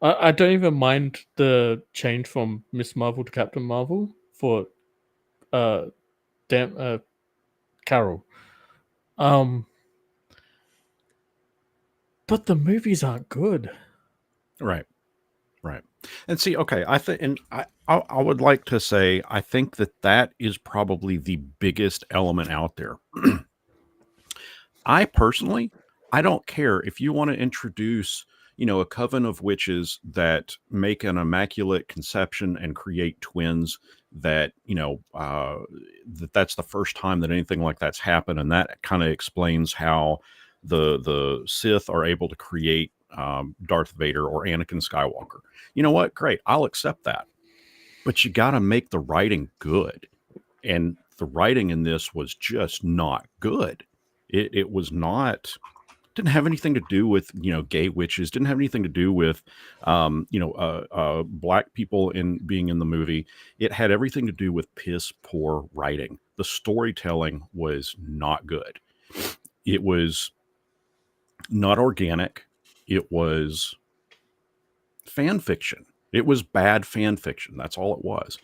I don't even mind the change from Miss Marvel to Captain Marvel for Carol. But the movies aren't good. Right. And see, okay, I think, and I would like to say, I think that is probably the biggest element out there. I personally, I don't care if you want to introduce, a coven of witches that make an immaculate conception and create twins that, that's the first time that anything like that's happened. And that kind of explains how the Sith are able to create Darth Vader or Anakin Skywalker. You know what? Great. I'll accept that. But you got to make the writing good. And the writing in this was just not good. It was not, didn't have anything to do with, gay witches, didn't have anything to do with, black people being in the movie. It had everything to do with piss poor writing. The storytelling was not good. It was not organic. It was fan fiction. It was bad fan fiction. That's all it was.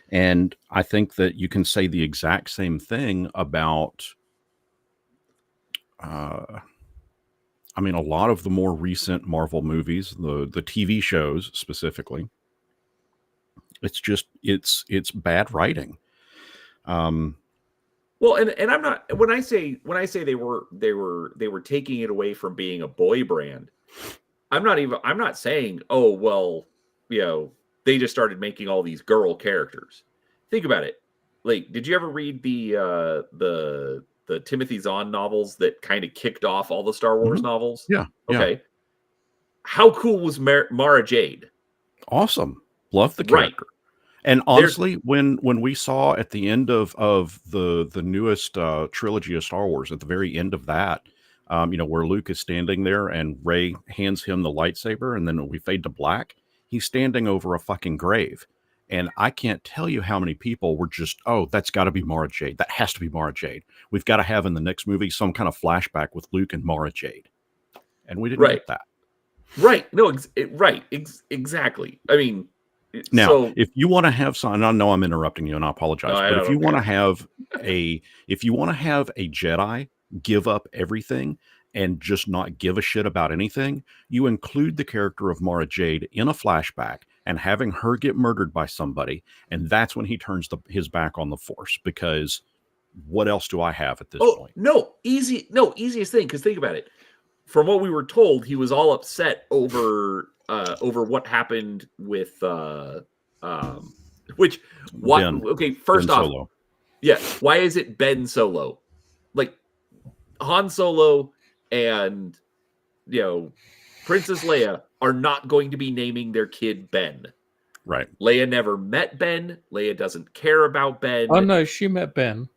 And I think that you can say the exact same thing about, a lot of the more recent Marvel movies, the TV shows specifically. It's just, it's bad writing. Well, and I'm not, when I say they were taking it away from being a boy brand, I'm not saying, oh, well, they just started making all these girl characters. think about it. Like, did you ever read the Timothy Zahn novels that kind of kicked off all the Star Wars novels? Yeah. Okay. How cool was Mara Jade? Awesome. Love the Right. character. And honestly, when we saw at the end of the newest trilogy of Star Wars, at the very end of that, where Luke is standing there and Rey hands him the lightsaber, and then we fade to black, he's standing over a fucking grave. And I can't tell you how many people were just, oh, that's got to be Mara Jade. That has to be Mara Jade. We've got to have in the next movie some kind of flashback with Luke and Mara Jade. And we didn't get that. Right. No, exactly. I mean, now, if you want to have some, I know I'm interrupting you and I apologize, but if you want to have a Jedi give up everything and just not give a shit about anything, you include the character of Mara Jade in a flashback and having her get murdered by somebody. And that's when he turns his back on the Force, because what else do I have at this point? Easiest thing. Cause think about it. From what we were told, he was all upset over what happened with first off, Solo. Yeah, why is it Ben Solo? Like Han Solo and Princess Leia are not going to be naming their kid Ben. Right. Leia never met Ben. Leia doesn't care about Ben. Oh no, she met Ben.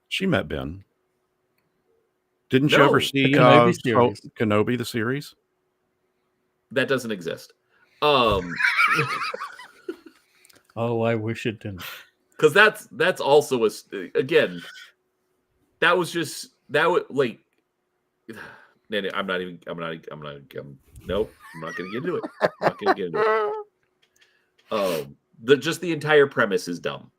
Didn't you ever see Kenobi the series? That doesn't exist. Oh, I wish it didn't. Because that's also again. That was just that would like. I'm not going to get into it. Just the entire premise is dumb.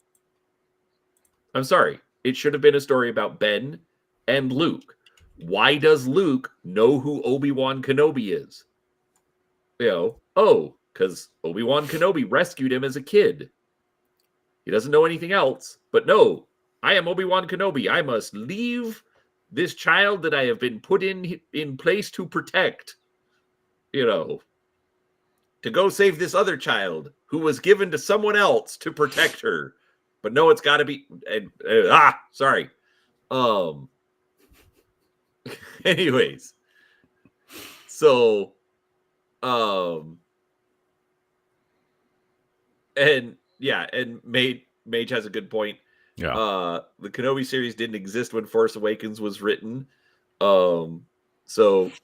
I'm sorry. It should have been a story about Ben and Luke. Why does Luke know who Obi-Wan Kenobi is? Because Obi-Wan Kenobi rescued him as a kid. He doesn't know anything else, but no, I am Obi-Wan Kenobi. I must leave this child that I have been put in place to protect, to go save this other child who was given to someone else to protect her. But no, it's got to be, sorry. Anyways, so, and Mage has a good point. Yeah. The Kenobi series didn't exist when Force Awakens was written. So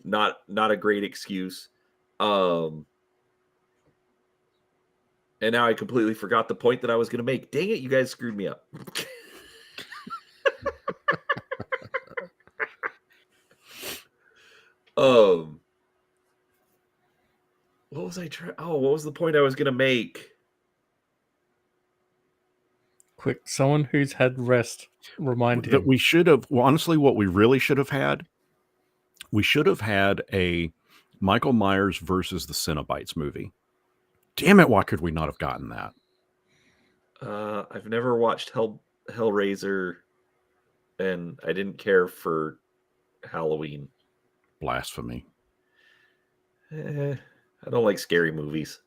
not a great excuse. And now I completely forgot the point that I was going to make. Dang it, you guys screwed me up. What was I trying? Oh, what was the point I was going to make? Quick, someone who's had rest, remind that him. We should have, honestly, what we really should have had, a Michael Myers versus the Cenobites movie. Damn it, why could we not have gotten that? I've never watched Hellraiser, and I didn't care for Halloween. Blasphemy. I don't like scary movies.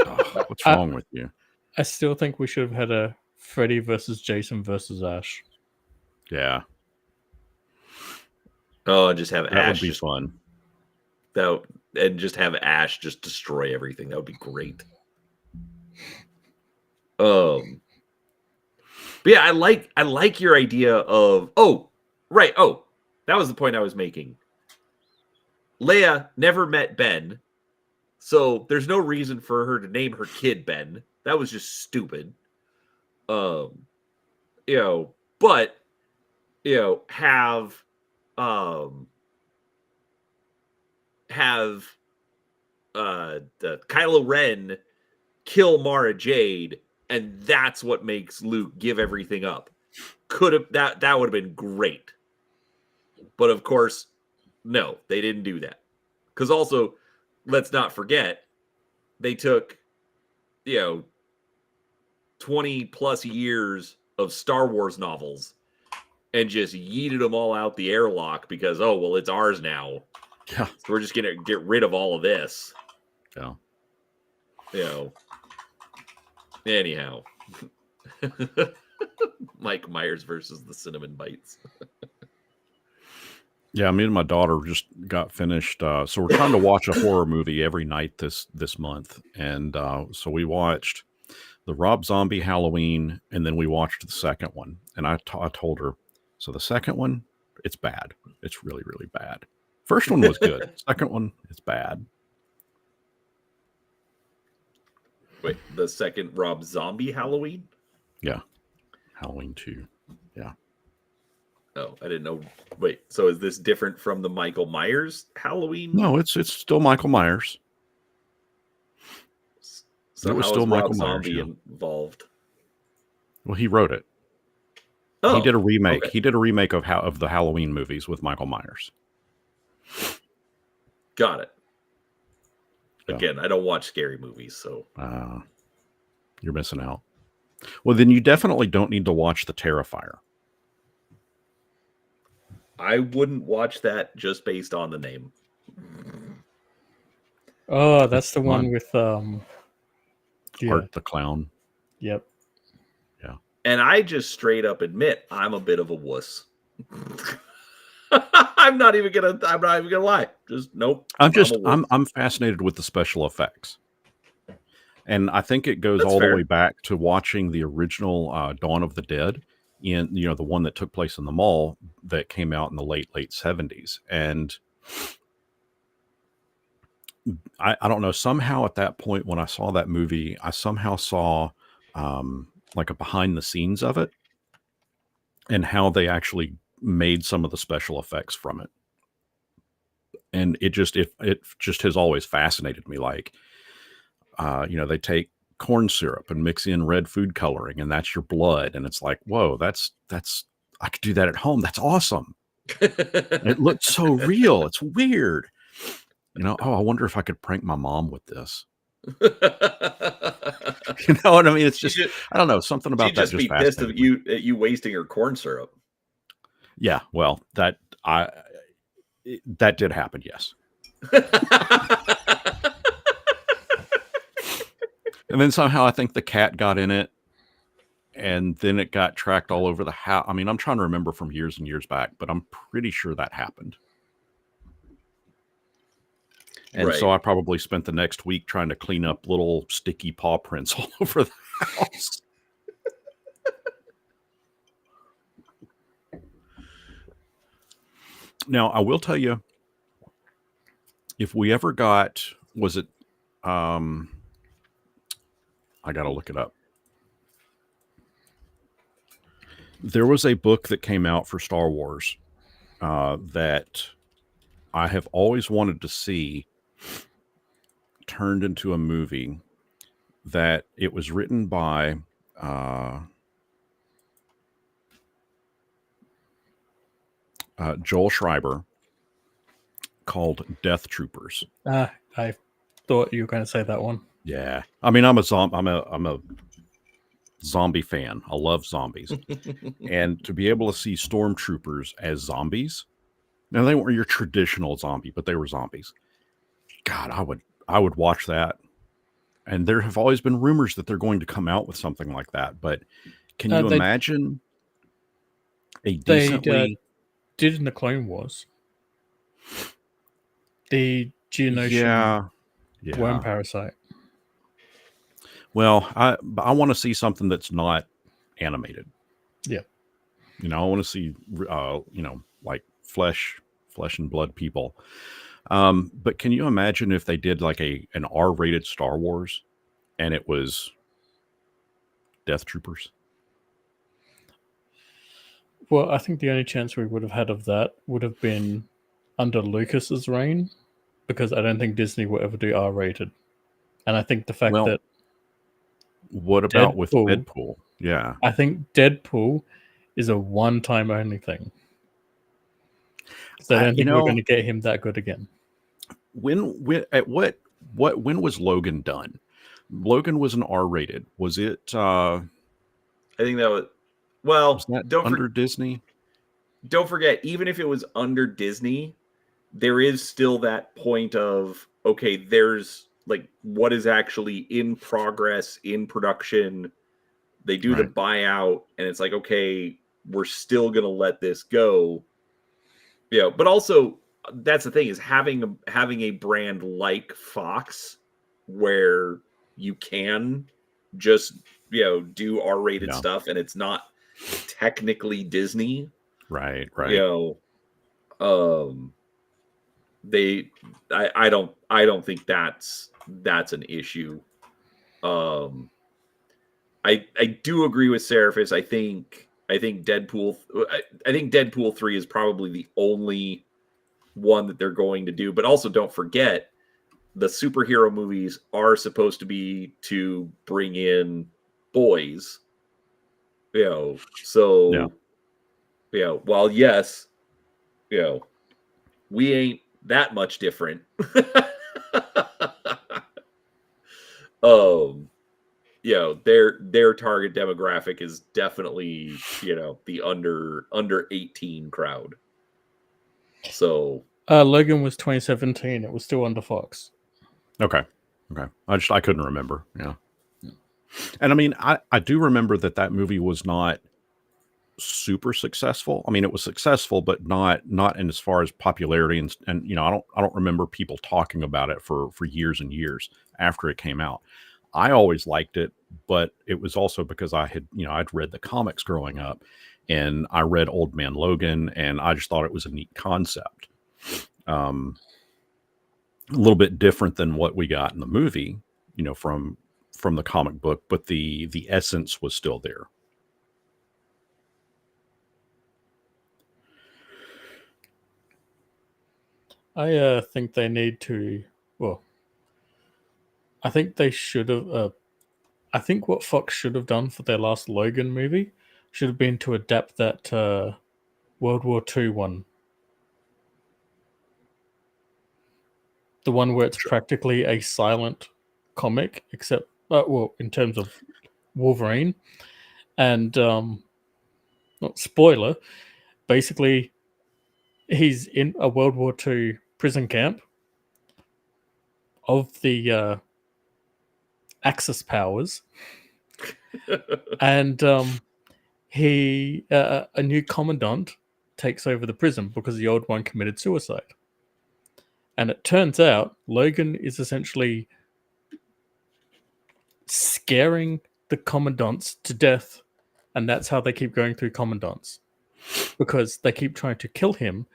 What's wrong with you? I still think we should have had a Freddy versus Jason versus Ash. Yeah. Oh, and just have that Ash. That would be fun. And just have Ash just destroy everything. That would be great. But yeah, I like your idea of that was the point I was making. Leia never met Ben, so there's no reason for her to name her kid Ben. That was just stupid. But have the Kylo Ren kill Mara Jade, and that's what makes Luke give everything up. That would have been great. But of course, no, they didn't do that. Because also, let's not forget, they took 20 plus years of Star Wars novels and just yeeted them all out the airlock because, it's ours now. Yeah. So we're just going to get rid of all of this. Yeah. Anyhow. Mike Myers versus the Cinnamon Bites. Yeah, me and my daughter just got finished. So we're trying to watch a horror movie every night this month, and so we watched the Rob Zombie Halloween, and then we watched the second one. And I told her, so the second one, it's bad. It's really, really bad. First one was good. Second one, it's bad. Wait, the second Rob Zombie Halloween? Yeah, Halloween 2. Yeah. Oh, I didn't know. Wait, so is this different from the Michael Myers Halloween? No, it's still Michael Myers. So it was how still is Michael Rob Zombie Myers, involved? Well, he wrote it. Oh, he did a remake. okay. He did a remake of the Halloween movies with Michael Myers. Got it. Yeah. Again, I don't watch scary movies, so you're missing out. Well, then you definitely don't need to watch The Terrifier. I wouldn't watch that just based on the name. Oh, that's the one with Art the Clown. Yep. Yeah. And I just straight up admit I'm a bit of a wuss. I'm not even gonna lie. Just nope. I'm fascinated with the special effects. And I think it goes all the way back to watching the original Dawn of the Dead, in the one that took place in the mall that came out in the late 70s. And I don't know, somehow at that point when I saw that movie, I somehow saw like a behind the scenes of it and how they actually made some of the special effects from it. And it just has always fascinated me. Like, they take corn syrup and mix in red food coloring, and that's your blood. And it's like, whoa, that's I could do that at home. That's awesome. It looks so real. It's weird. I wonder if I could prank my mom with this. You know what I mean? It's just, I don't know, something about that just be pissed at you wasting her corn syrup. Yeah, well, that did happen, yes. And then somehow I think the cat got in it, and then it got tracked all over the house. I mean, I'm trying to remember from years and years back, but I'm pretty sure that happened. And so I probably spent the next week trying to clean up little sticky paw prints all over the house. Now, I will tell you, if we ever got, was it, I got to look it up. There was a book that came out for Star Wars that I have always wanted to see turned into a movie. That it was written by Joel Schreiber, called Death Troopers. I thought you were going to say that one. Yeah, I mean, I'm a zombie fan. I love zombies, and to be able to see stormtroopers as zombies. Now, they weren't your traditional zombie, but they were zombies. God, I would watch that. And there have always been rumors that they're going to come out with something like that. But can you imagine a decently... They did in the Clone Wars. The Geonosian worm parasite. Well, I want to see something that's not animated. Yeah. I want to see, like flesh and blood people. But can you imagine if they did like an R-rated Star Wars and it was Death Troopers? Well, I think the only chance we would have had of that would have been under Lucas's reign, because I don't think Disney will ever do R-rated. And I think the fact that... What about with Deadpool? Yeah. I think Deadpool is a one-time only thing. So I don't think we're going to get him that good again. When was Logan done? Logan was an R-rated. Was it? I think that was. Well, was that under Disney? Don't forget, even if it was under Disney, there is still that point of, okay, there's like what is actually in progress, in production, They do the buyout, and it's like, okay, we're still gonna let this go. But also that's the thing, is having a brand like Fox where you can just do R-rated stuff and it's not technically Disney. Right. I don't think that's an issue. I do agree with Seraphis. I think Deadpool 3 is probably the only one that they're going to do. But also don't forget, the superhero movies are supposed to be to bring in boys. So while yes, we ain't that much different. Their target demographic is definitely, the under 18 crowd. So Logan was 2017. It was still under Fox. Okay. I couldn't remember. Yeah. And I mean, I do remember that movie was not super successful. I mean, it was successful, but not in as far as popularity, and I don't remember people talking about it for years and years after it came out. I always liked it, but it was also because I'd read the comics growing up, and I read Old Man Logan, and I just thought it was a neat concept. A little bit different than what we got in the movie, from the comic book, but the essence was still there. I think they need to. Well, I think they should have. I think what Fox should have done for their last Logan movie should have been to adapt that World War II one. The one where it's practically a silent comic, except, in terms of Wolverine. And, not spoiler, basically, he's in a World War II prison camp of the Axis powers. And a new commandant takes over the prison because the old one committed suicide. And it turns out Logan is essentially scaring the commandants to death, and that's how they keep going through commandants, because they keep trying to kill him,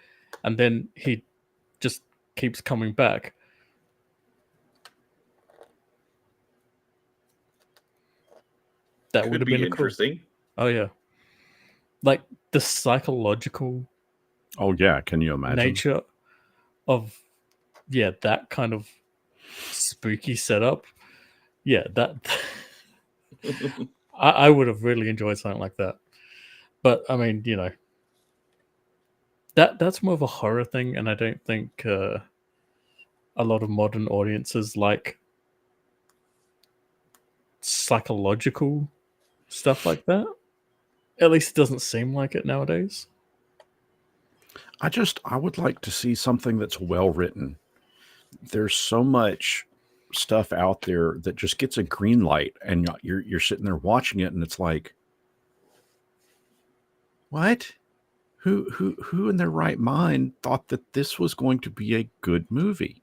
and then he just keeps coming back. That would have been interesting. Cool. Oh yeah, like the psychological. Oh yeah, can you imagine nature of that kind of spooky setup? Yeah, that I would have really enjoyed something like that. But I mean, that's more of a horror thing, and I don't think a lot of modern audiences like psychological stuff like that. At least it doesn't seem like it nowadays. I would like to see something that's well written. There's so much stuff out there that just gets a green light, and you're sitting there watching it, and it's like, what? Who in their right mind thought that this was going to be a good movie?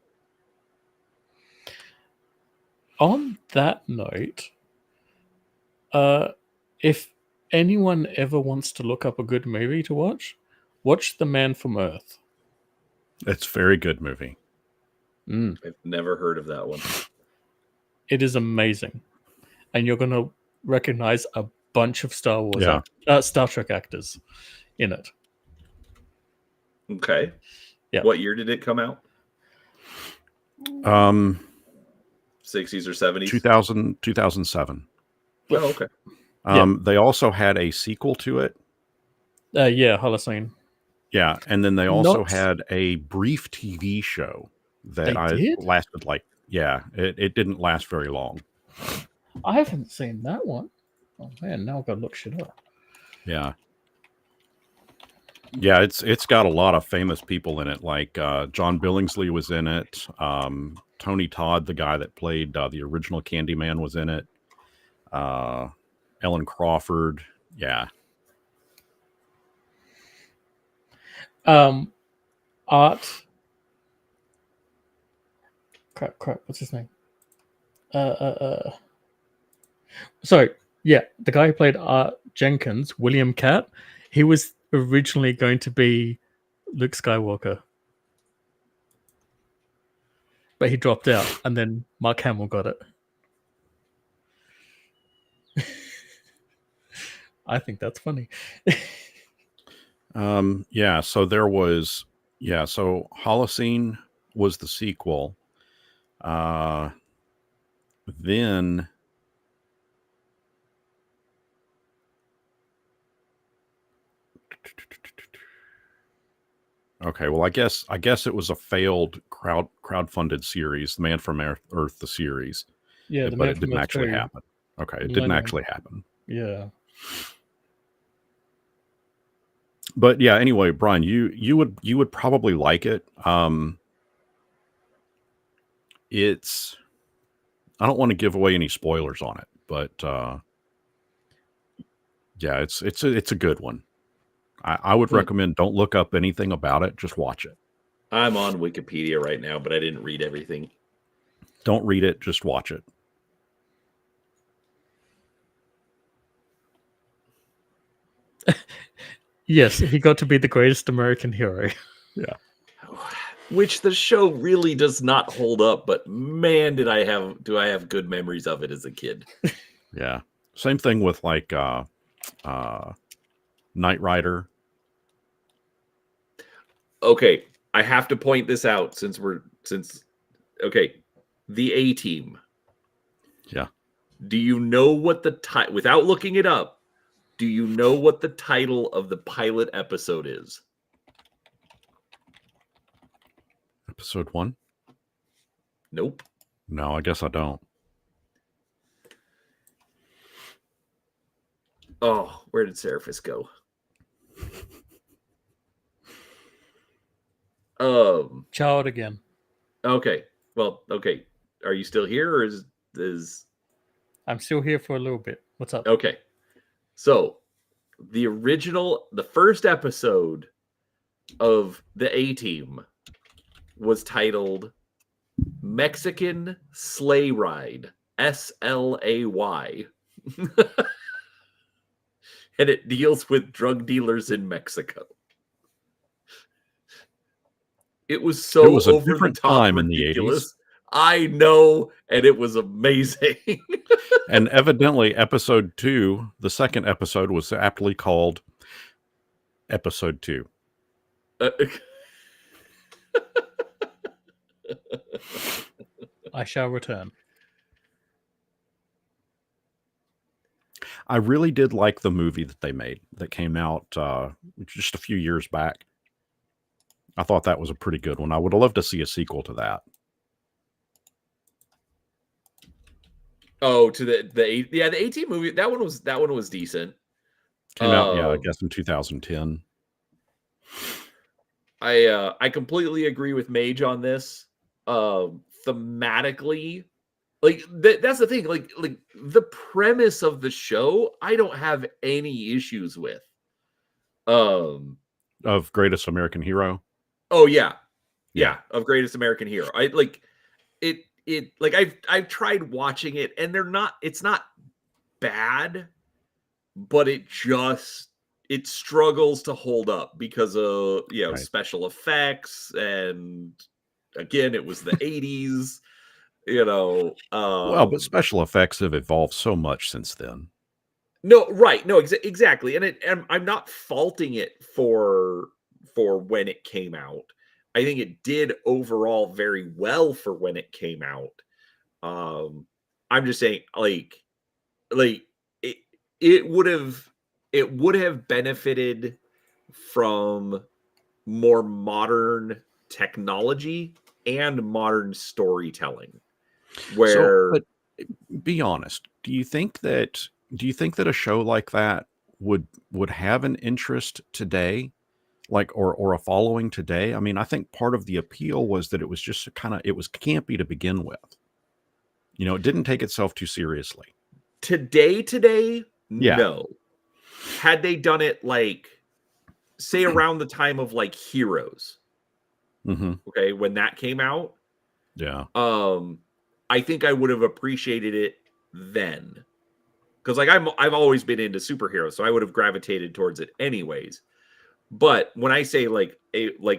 On that note, if anyone ever wants to look up a good movie to watch The Man from Earth. It's a very good movie. I've never heard of that one. It is amazing, and you're going to recognize a bunch of Star Trek actors in it. Okay. Yeah. What year did it come out? 60s or 70s? 2007. Oh, okay. They also had a sequel to it. Holocene. Yeah, and then they also had a brief TV show that lasted it didn't last very long. I haven't seen that one. Oh man, now I've got to look shit up. Yeah. Yeah, it's got a lot of famous people in it, like John Billingsley was in it. Tony Todd, the guy that played the original Candyman, was in it. Ellen Crawford. Yeah. Art. Crap. What's his name? Sorry. Yeah, the guy who played Art Jenkins, William Catt. He was originally going to be Luke Skywalker, but he dropped out, and then Mark Hamill got it. I think that's funny. Yeah. So there was. Yeah. So Holocene was the sequel. Then. Okay, well, I guess it was a failed crowdfunded series, The Man from Earth, the series, Yeah, the but Man it from didn't Earth actually 2, happen. Okay, it didn't Millennium. actually happen. Yeah. But yeah, anyway, Brian, you would probably like it. It's I don't want to give away any spoilers on it, but yeah, it's a good one. I would recommend. Don't look up anything about it; just watch it. I'm on Wikipedia right now, but I didn't read everything. Don't read it; just watch it. Yes, he got to be the greatest American hero. Yeah. Which the show really does not hold up, but man, do I have good memories of it as a kid. Yeah. Same thing with like Knight Rider. Okay, I have to point this out since the A-Team. Yeah. Do you know what the title, without looking it up, do you know what the title of the pilot episode is? Episode 1? Nope. No, I guess I don't. Oh, where did Seraphis go? Child again. Okay. Well, okay. Are you still here, or is I'm still here for a little bit. What's up? okay? So, the first episode of the A-Team was titled Mexican Sleigh Ride, SLAY. And it deals with drug dealers in Mexico. It was so It was a over the different top time in the 80s. ridiculous. I know, and it was amazing. And evidently, episode 2, the second episode, was aptly called Episode 2. I shall return. I really did like the movie that they made that came out just a few years back. I thought that was a pretty good one. I would have loved to see a sequel to that. Oh, to the A-Team movie. That one was decent. Came out, I guess in 2010. I completely agree with Mage on this. Thematically, like that's the thing. Like the premise of the show, I don't have any issues with. Of Greatest American Hero. Oh yeah, of Greatest American Hero. I like it. Like I've tried watching it, and it's not bad, but it struggles to hold up because of special effects, and again, it was the 80s. Well, but special effects have evolved so much since then. No, right? No, exactly. And I'm not faulting it for when it came out. I think it did overall very well for when it came out. I'm just saying, like it would have benefited from more modern technology and modern storytelling. But be honest, do you think that a show like that would have an interest today, like or a following today? I mean, I think part of the appeal was that it was just it was campy to begin with. It didn't take itself too seriously. Today, Yeah. No. Had they done it like, say, around the time of like Heroes, okay, when that came out, yeah, I think I would have appreciated it then, because like I've always been into superheroes, so I would have gravitated towards it anyways. But when I say like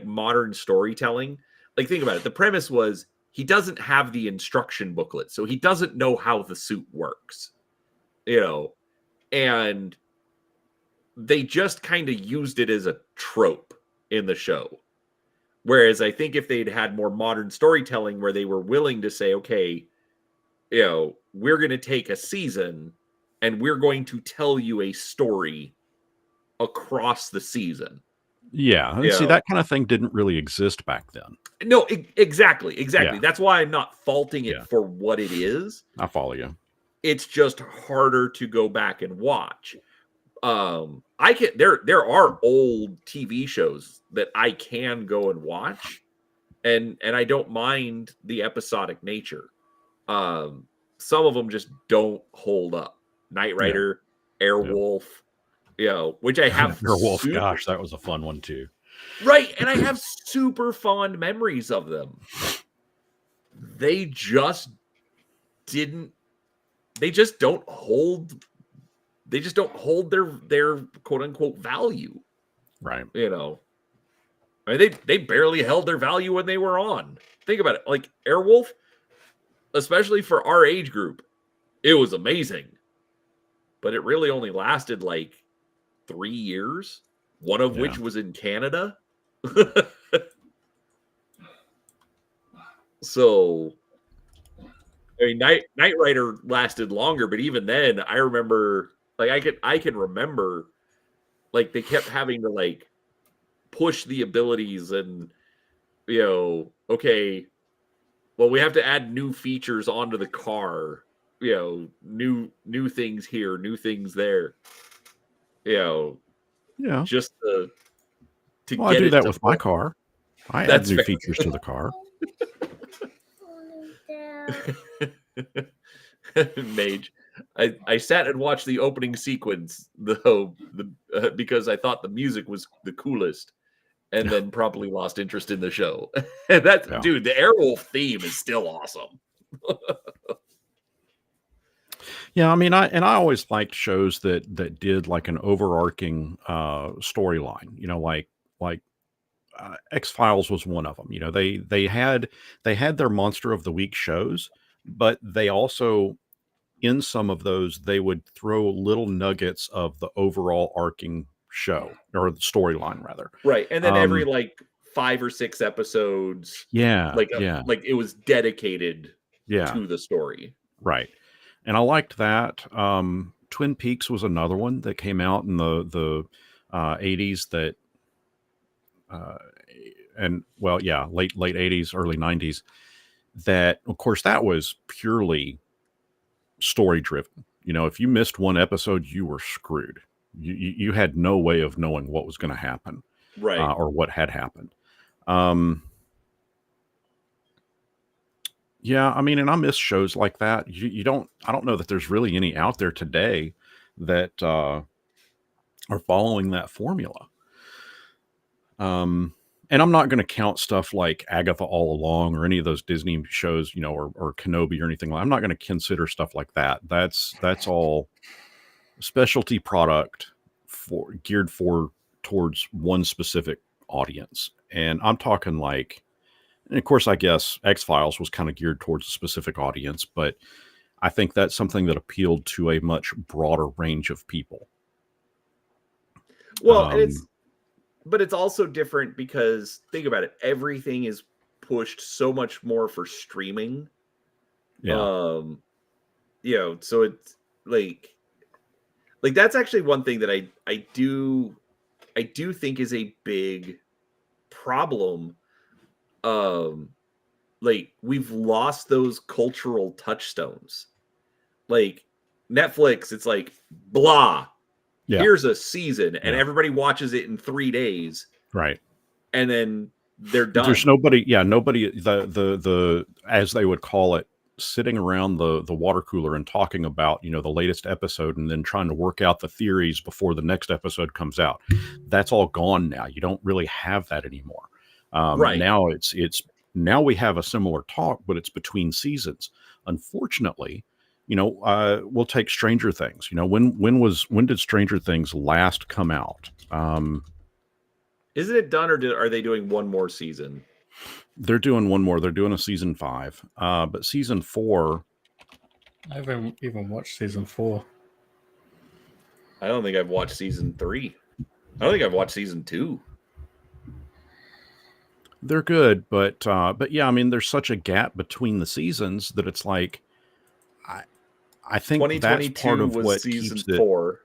modern storytelling, like think about it. The premise was he doesn't have the instruction booklet, so he doesn't know how the suit works, and they just kind of used it as a trope in the show. Whereas I think if they'd had more modern storytelling where they were willing to say, okay, we're going to take a season and we're going to tell you a story across the season. Yeah. And see, that kind of thing didn't really exist back then. No, exactly. Yeah. That's why I'm not faulting it for what it is. I follow you. It's just harder to go back and watch. There are old TV shows that I can go and watch, and I don't mind the episodic nature. Some of them just don't hold up. Knight Rider, Airwolf, which I have. Airwolf, gosh, that was a fun one too. Right, and I have super fond memories of them. They just don't hold their quote unquote value. Right. I mean, they barely held their value when they were on. Think about it. Like Airwolf, especially for our age group, it was amazing. But it really only lasted like 3 years, one of which was in Canada. So I mean, Knight Rider lasted longer, but even then, I remember, like, I can remember, like, they kept having to like push the abilities, and okay, well, we have to add new features onto the car, new things here, new things there, just to well, I do that with my car. I add new features to the car. Mage, I sat and watched the opening sequence though, because I thought the music was the coolest, and then promptly lost interest in the show. And dude, the Airwolf theme is still awesome. Yeah, I mean, I always liked shows that did like an overarching storyline. Like X-Files was one of them. They had their Monster of the Week shows, but they also, in some of those, they would throw little nuggets of the overall arcing show, or the storyline rather. Right, and then every like 5 or 6 episodes, like it was dedicated to the story. Right. And I liked that. Twin Peaks was another one that came out in the 80s that late 80s, early 90s, that of course that was purely story driven. If you missed one episode, you were screwed. You had no way of knowing what was going to happen, right, or what had happened. Yeah, I mean, and I miss shows like that. I don't know that there's really any out there today that are following that formula. And I'm not going to count stuff like Agatha All Along or any of those Disney shows, or Kenobi or anything. I'm not going to consider stuff like that. That's all specialty product geared towards one specific audience. And I'm talking like, and of course, I guess X-Files was kind of geared towards a specific audience, but I think that's something that appealed to a much broader range of people. Well, but it's also different because think about it. Everything is pushed so much more for streaming. Yeah. So it's like that's actually one thing that I do think is a big problem. Like we've lost those cultural touchstones. Like Netflix, it's like blah. Yeah. Here's a season, and everybody watches it in 3 days. Right. And then they're done. There's nobody, the as they would call it, sitting around the water cooler and talking about, the latest episode and then trying to work out the theories before the next episode comes out. That's all gone now. You don't really have that anymore. Right. Now now we have a similar talk, but it's between seasons. Unfortunately, we'll take Stranger Things. When did Stranger Things last come out? Isn't it done, or are they doing one more season? They're doing one more. They're doing a season 5. But season 4, I haven't even watched season 4. I don't think I've watched season 3. I don't think I've watched season 2. they're good, but yeah, I mean, there's such a gap between the seasons that it's like, I think that's part 2022 of was what season keeps it. 4.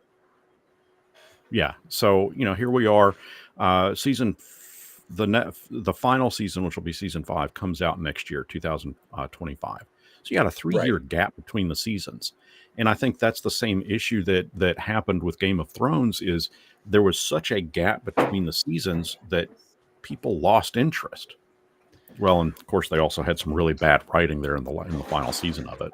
Yeah. So, here we are. The final season, which will be season 5, comes out next year, 2025. So you got a 3-year Right. gap between the seasons. And I think that's the same issue that happened with Game of Thrones is there was such a gap between the seasons that people lost interest. Well, and of course they also had some really bad writing there in the final season of it.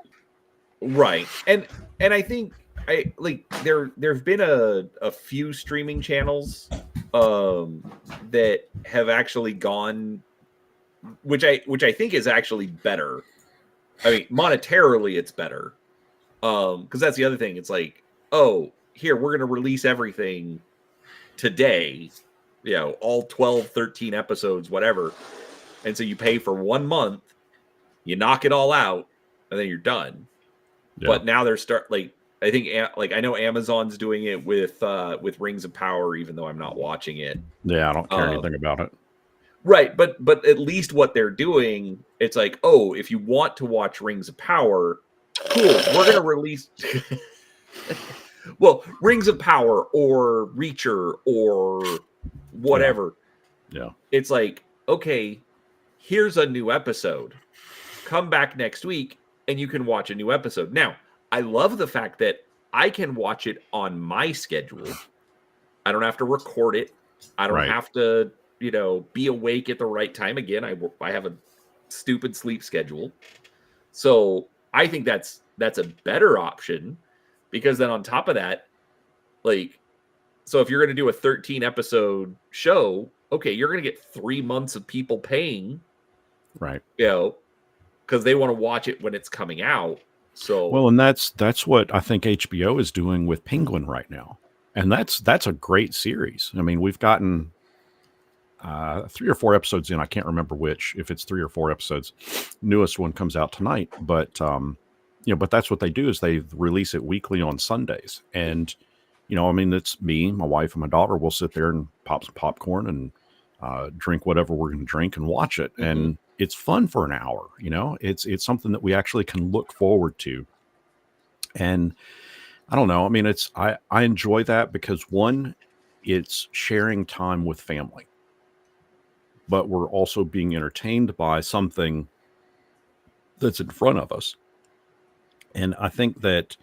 Right. And I think there've been a few streaming channels that have actually gone, which I think is actually better. I mean, monetarily it's better. Because that's the other thing. It's like, oh, here, we're gonna release everything today, all 12, 13 episodes, whatever. And so you pay for 1 month, you knock it all out, and then you're done. Yeah. But now they're I know Amazon's doing it with Rings of Power, even though I'm not watching it. Yeah, I don't care anything about it. Right, but at least what they're doing, it's like, oh, if you want to watch Rings of Power, cool, we're gonna release well, Rings of Power or Reacher or whatever. Yeah. It's like, okay, here's a new episode. Come back next week and you can watch a new episode. Now, I love the fact that I can watch it on my schedule. I don't have to record it. I don't have to, be awake at the right time. Again, I have a stupid sleep schedule. So I think that's a better option, because then on top of that, so if you're going to do a 13 episode show, okay, you're going to get 3 months of people paying, right? Because they want to watch it when it's coming out. So well, and that's what I think HBO is doing with Penguin right now, and that's a great series. I mean, we've gotten 3 or 4 episodes in. I can't remember which, if it's 3 or 4 episodes. Newest one comes out tonight, but but that's what they do is they release it weekly on Sundays. And, I mean, it's me, my wife, and my daughter. We'll sit there and pop some popcorn and drink whatever we're going to drink and watch it. Mm-hmm. And it's fun for an hour. It's something that we actually can look forward to. And I don't know. I mean, I enjoy that because, one, it's sharing time with family, but we're also being entertained by something that's in front of us. And I think that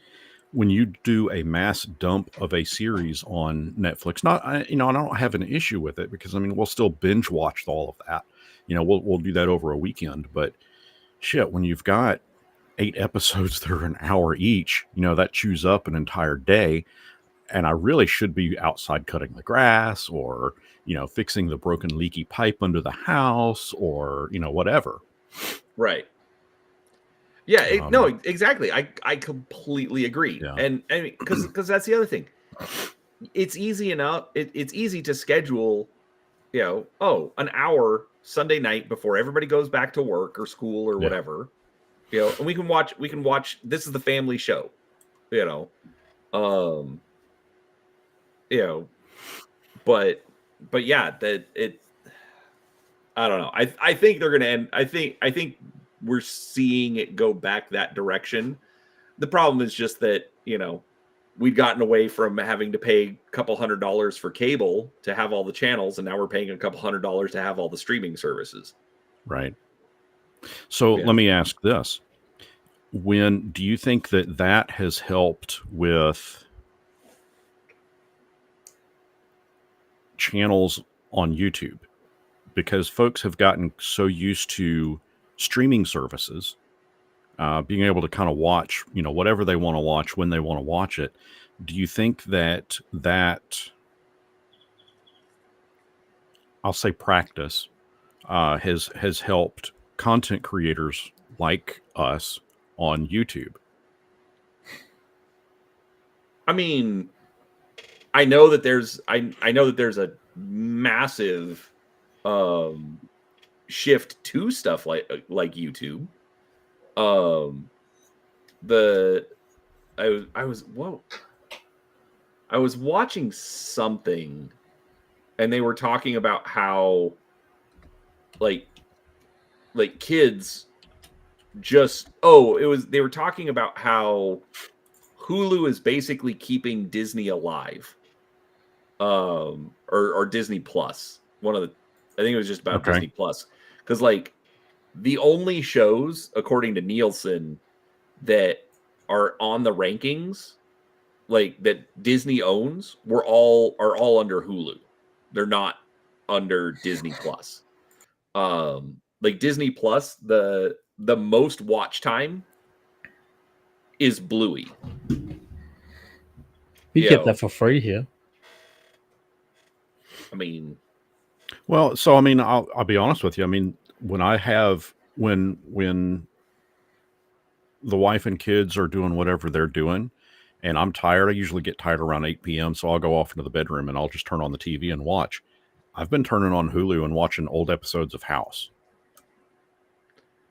when you do a mass dump of a series on Netflix, I don't have an issue with it, because I mean, we'll still binge watch all of that. We'll do that over a weekend. But shit, when you've got 8 episodes that are an hour each, that chews up an entire day. And I really should be outside cutting the grass, or fixing the broken leaky pipe under the house, or whatever. Right. Yeah, no, exactly. I completely agree. Yeah. And I mean, because that's the other thing. It's easy enough. It's easy to schedule, an hour Sunday night before everybody goes back to work or school or whatever, and we can watch. This is the family show, but yeah, I don't know. I think they're gonna end. I think we're seeing it go back that direction. The problem is just that, we'd gotten away from having to pay a couple $100 for cable to have all the channels, and now we're paying a couple $100 to have all the streaming services. Right. So let me ask this. Do you think that has helped with channels on YouTube? Because folks have gotten so used to streaming services being able to kind of watch, whatever they want to watch when they want to watch it. Do you think that I'll say practice has helped content creators like us on YouTube? I mean, I know that there's a massive shift to stuff like YouTube. I was watching something, and they were talking about how like kids they were talking about how Hulu is basically keeping Disney alive. Or Disney Plus. I think it was just about Okay. Disney Plus. Because like the only shows, according to Nielsen, that are on the rankings, like that Disney owns, are all under Hulu. They're not under Disney Plus. Like Disney Plus, the most watch time is Bluey. You get that for free here. I mean, well, so I mean, I'll be honest with you. I mean, when the wife and kids are doing whatever they're doing, and I'm tired, I usually get tired around 8 p.m. So I'll go off into the bedroom and I'll just turn on the TV and watch. I've been turning on Hulu and watching old episodes of House.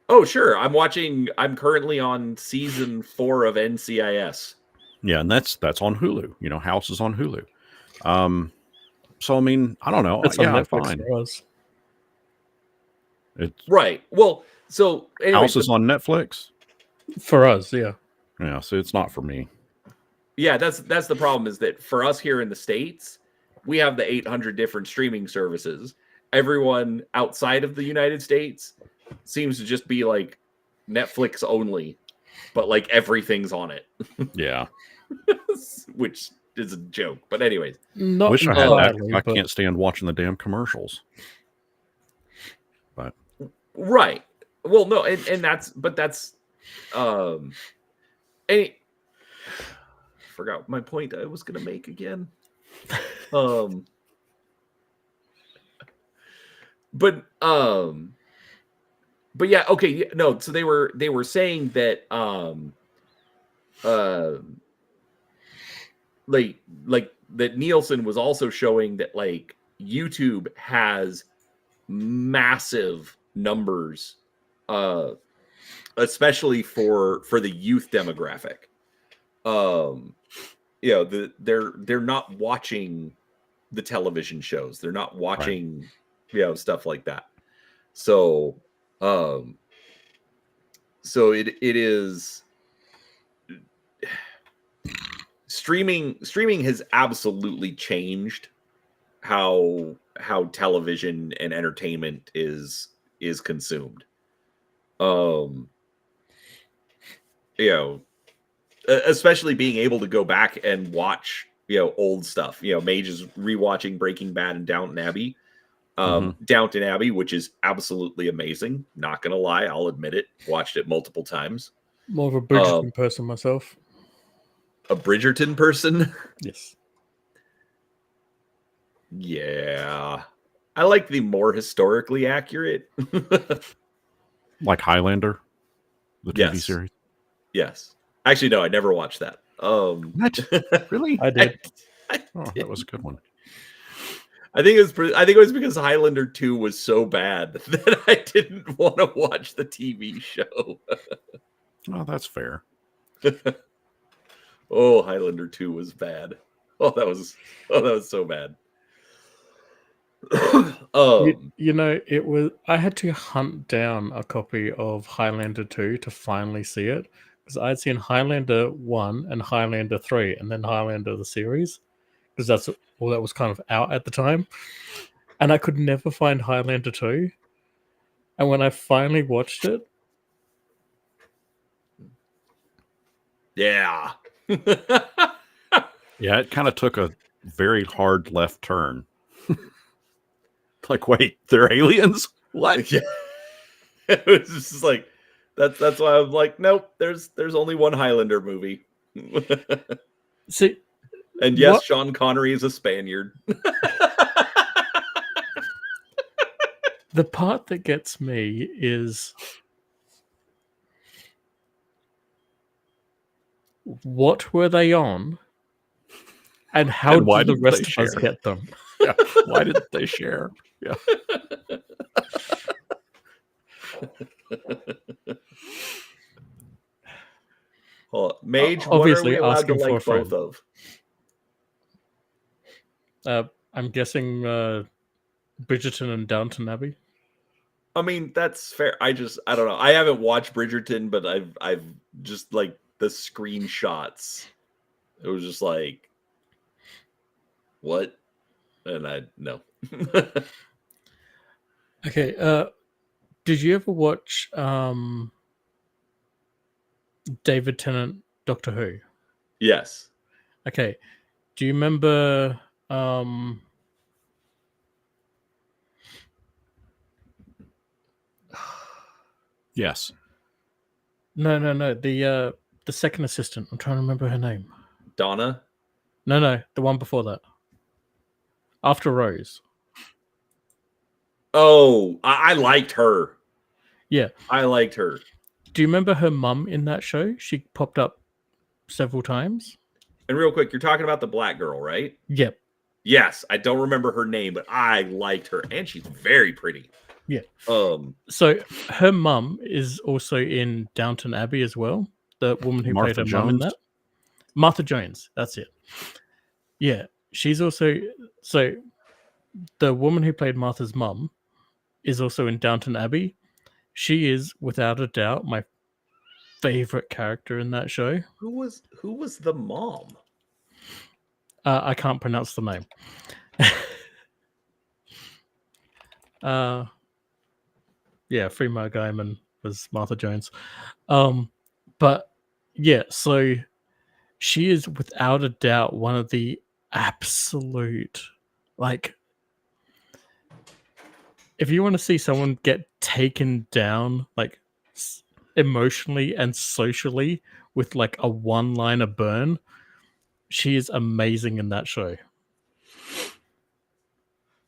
Oh, sure. I'm currently on season 4 of NCIS. Yeah, and that's on Hulu. House is on Hulu. So I mean, I don't know. That's on Netflix fine. for us. It's right. Well, so anyway, House is on Netflix for us. Yeah. Yeah. So it's not for me. Yeah, that's the problem, is that for us here in the States, we have the 800 different streaming services. Everyone outside of the United States seems to just be like Netflix only, but like everything's on it. Yeah. Which is a joke. But anyways. Wish I had that. I can't stand watching the damn commercials. But right. Well, no, and that's forgot my point I was gonna make again. But yeah, okay, no. So they were saying that like that Nielsen was also showing that like YouTube has massive numbers, especially for the youth demographic. They're not watching the television shows. They're not watching stuff like that. So it is streaming has absolutely changed how television and entertainment is consumed. Especially being able to go back and watch old stuff. Mage is rewatching Breaking Bad and Downton Abbey. Downton Abbey, which is absolutely amazing. Not gonna lie, I'll admit it. Watched it multiple times. More of a Bridgerton person myself. A Bridgerton person? Yes. Yeah. I like the more historically accurate. Like Highlander, the TV series? Yes. Actually, no, I never watched that. What? Really? I did. I did. That was a good one. I think it was because Highlander 2 was so bad that I didn't want to watch the TV show. Oh, that's fair. Oh, Highlander 2 was bad. Oh, that was so bad. It was. I had to hunt down a copy of Highlander 2 to finally see it, because I'd seen Highlander 1 and Highlander 3, and then Highlander the series, because that's all that was kind of out at the time, and I could never find Highlander 2. And when I finally watched it, yeah. Yeah, it kind of took a very hard left turn. Like, wait, they're aliens? What? Yeah. It was just like, That's why I'm like, nope. There's only one Highlander movie. See, And yes, what? Sean Connery is a Spaniard. The part that gets me is what were they on, and how And why did the didn't rest they of us share? get them? Yeah. Why didn't they share? Yeah. Well, Mage, what are Obviously, we allowed to asking for a like both friend. of? I'm guessing Bridgerton and Downton Abbey. I mean, that's fair. I don't know. I haven't watched Bridgerton, but I've just like the screenshots. It was just like, what? And I no. Okay. Did you ever watch David Tennant Doctor Who? Yes. Okay. Do you remember Yes. No. The second assistant. I'm trying to remember her name. Donna? No, the one before that. After Rose. Oh, I liked her. Yeah. I liked her. Do you remember her mum in that show? She popped up several times. And real quick, you're talking about the black girl, right? Yep. Yes, I don't remember her name, but I liked her, and she's very pretty. Yeah. So her mum is also in Downton Abbey as well. The woman who Martha played her mum in that. Martha Jones. That's it. Yeah. She's also the woman who played Martha's mum is also in Downton Abbey. She is without a doubt my favorite character in that show. Who was the mom? I can't pronounce the name. Yeah, Freema Guyman was Martha Jones. But yeah, so she is without a doubt one of the absolute, like, if you want to see someone get taken down, like, emotionally and socially with like a one-liner burn, she is amazing in that show.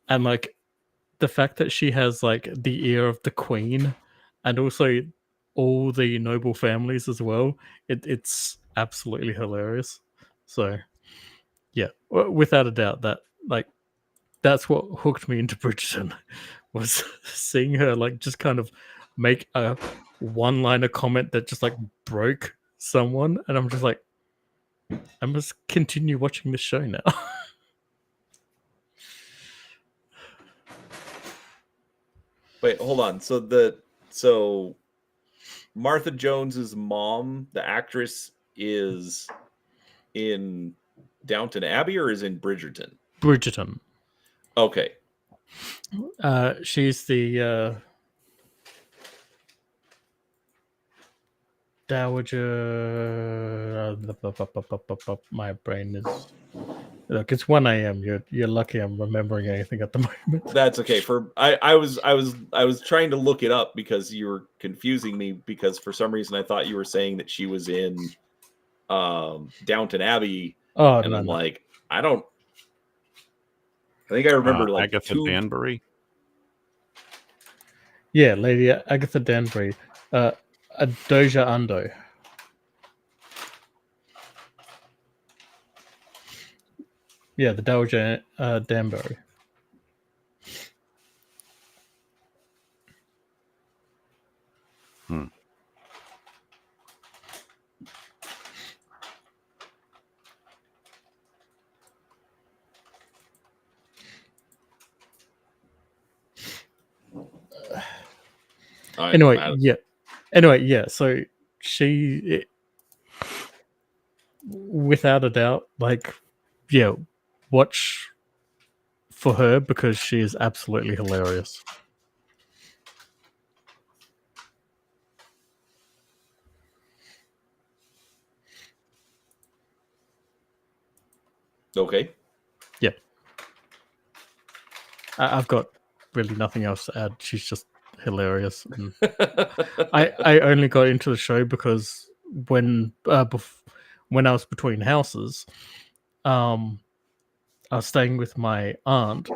And like the fact that she has like the ear of the queen and also all the noble families as well, it's absolutely hilarious. So yeah, without a doubt, that like that's what hooked me into Bridgerton was seeing her like just kind of make a one-liner comment that just like broke someone, and I'm just like, I must continue watching this show now. Wait, hold on. So Martha Jones's mom, the actress, is in Downton Abbey or is in Bridgerton? Bridgerton. Okay. She's the dowager. My brain is. Look, it's 1 a.m. You're lucky I'm remembering anything at the moment. That's okay. I was trying to look it up because you were confusing me, because for some reason I thought you were saying that she was in Downton Abbey. Oh, and no, I'm no. like, I think I remember like Agatha Danbury. Yeah, Lady Agatha Danbury. Doja Ando. Yeah, the Dowager Danbury. Anyway, yeah. So she, without a doubt, like, yeah, watch for her because she is absolutely hilarious. Okay. Yeah. I've got really nothing else to add. She's just hilarious. And I only got into the show because when I was between houses, I was staying with my aunt,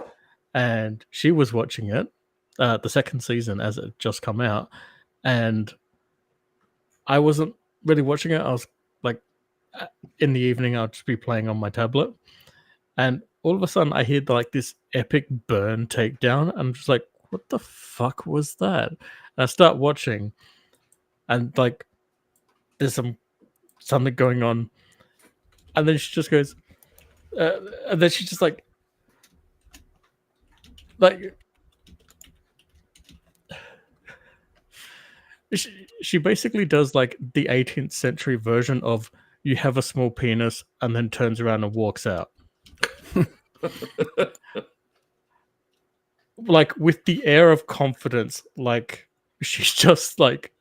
and she was watching it, the second season as it just come out, and I wasn't really watching it. I was like, in the evening, I'll just be playing on my tablet, and all of a sudden, I hear like this epic burn takedown, and I'm just like, what the fuck was that? And I start watching, and like, there's something going on, and then she just goes, and then she just like she basically does like the 18th century version of you have a small penis and then turns around and walks out. Like with the air of confidence, like she's just like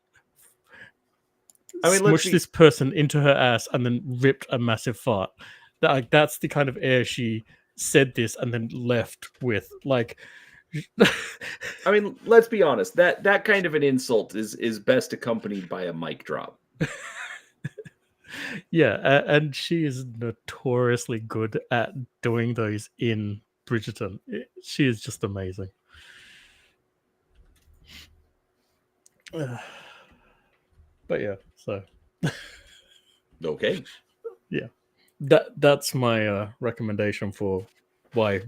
smushed this person into her ass and then ripped a massive fart. That's the kind of air she said this and then left with. Like, I mean, let's be honest. That kind of an insult is best accompanied by a mic drop. Yeah, and she is notoriously good at doing those in Bridgerton. She is just amazing. But yeah, so okay, yeah, that's my recommendation for why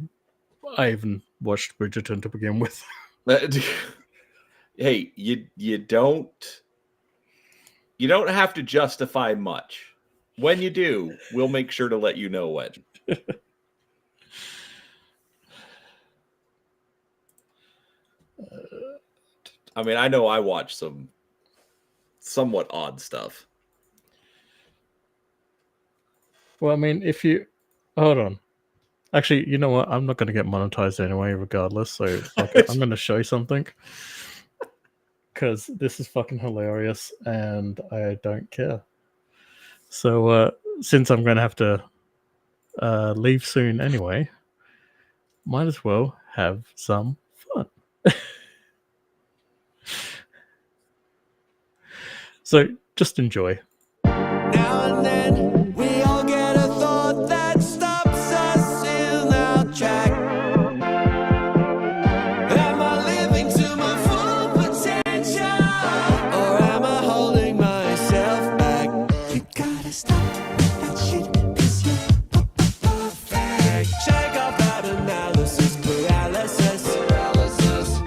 I even watched Bridgerton to begin with. Hey, you don't have to justify much. When you do, we'll make sure to let you know when. I mean, I know I watch some somewhat odd stuff. Well, I mean, if you hold on, actually, you know what? I'm not going to get monetized anyway, regardless. So I'm going to show you something because this is fucking hilarious, and I don't care. So since I'm going to have to leave soon anyway, might as well have some fun. So just enjoy. Now and then we all get a thought that stops us in our track. Am I living to my full potential, or am I holding myself back? You gotta stop that shit, 'cause you're perfect. Check out that analysis paralysis.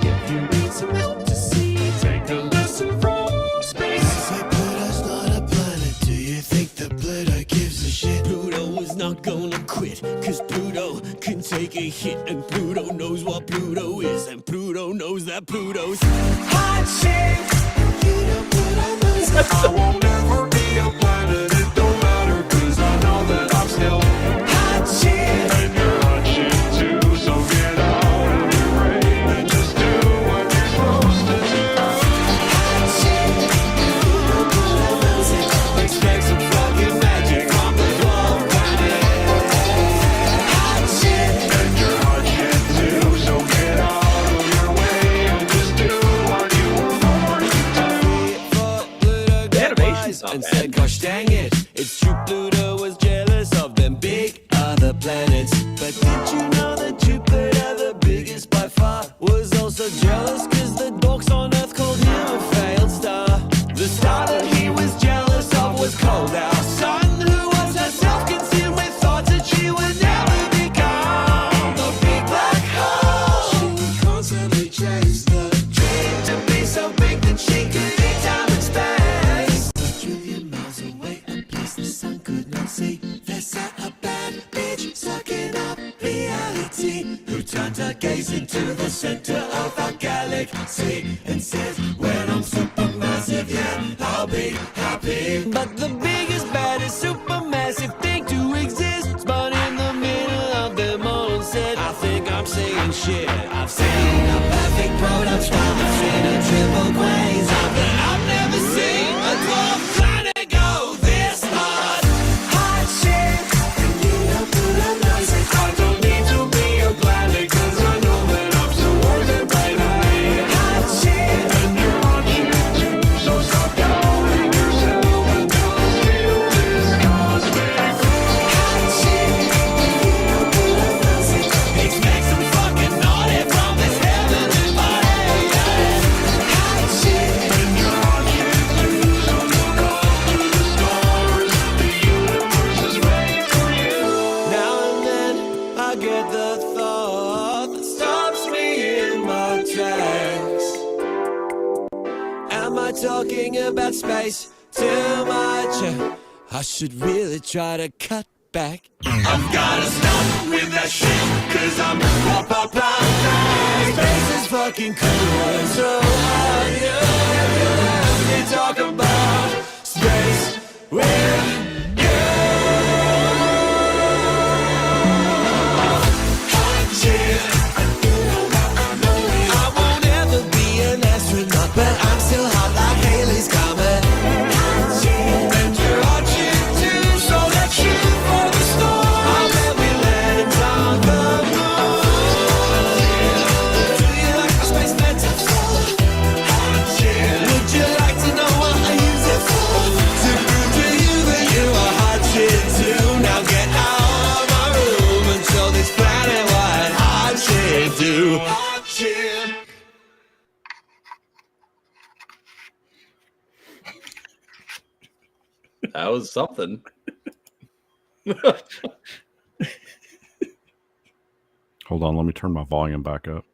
If you need some help to see, take a lesson from space. Pluto's not a planet. Do you think that Pluto gives a shit? Pluto is not gonna quit, 'cause Pluto can take a hit, and Pluto knows what Pluto is, and Pluto knows that Pluto's hot shit. Pluto knows that I won't ever be a planet. It don't matter, 'cause I know that I'm still hot shit. And you're hot shit too, so get out of your brain and just do what you're supposed to do. Hot shit. Pluto knows it. Expect some fucking magic from the glove planet. Hot shit. And you're hot shit too, so get out of your way and just do what you were born to do. The animation's not And bad. said, gosh dang it, it's true Pluto was jealous of them big other planets. But did you know that Jupiter, the biggest by far, was also jealous 'cause the dorks on Earth called him a failed star? The star that he was jealous of was cold, our sun, who was herself consumed with thoughts that she would never become a big black hole. She would constantly chase the dream to be so big that she could eat time and space. A trillion miles away, a place the sun could not see. There sat a bad bitch sucking up reality. thinking about space too much. I should really try to cut back. I've gotta stop with that shit, cause I'm space is fucking cool and so hard. You let me talk about space with I won't ever be an astronaut, but I'm still hot like Haley's Comet. And you're hot shit too, so let's shoot for the stars. I'll bet we land on the moon. Do you like my space metaphor? Would you like to know what I use it for? To prove to you that you are hot shit too. Now get out of my room and show this planet what hot shit do. Hot shit. That was something. Hold on, let me turn my volume back up.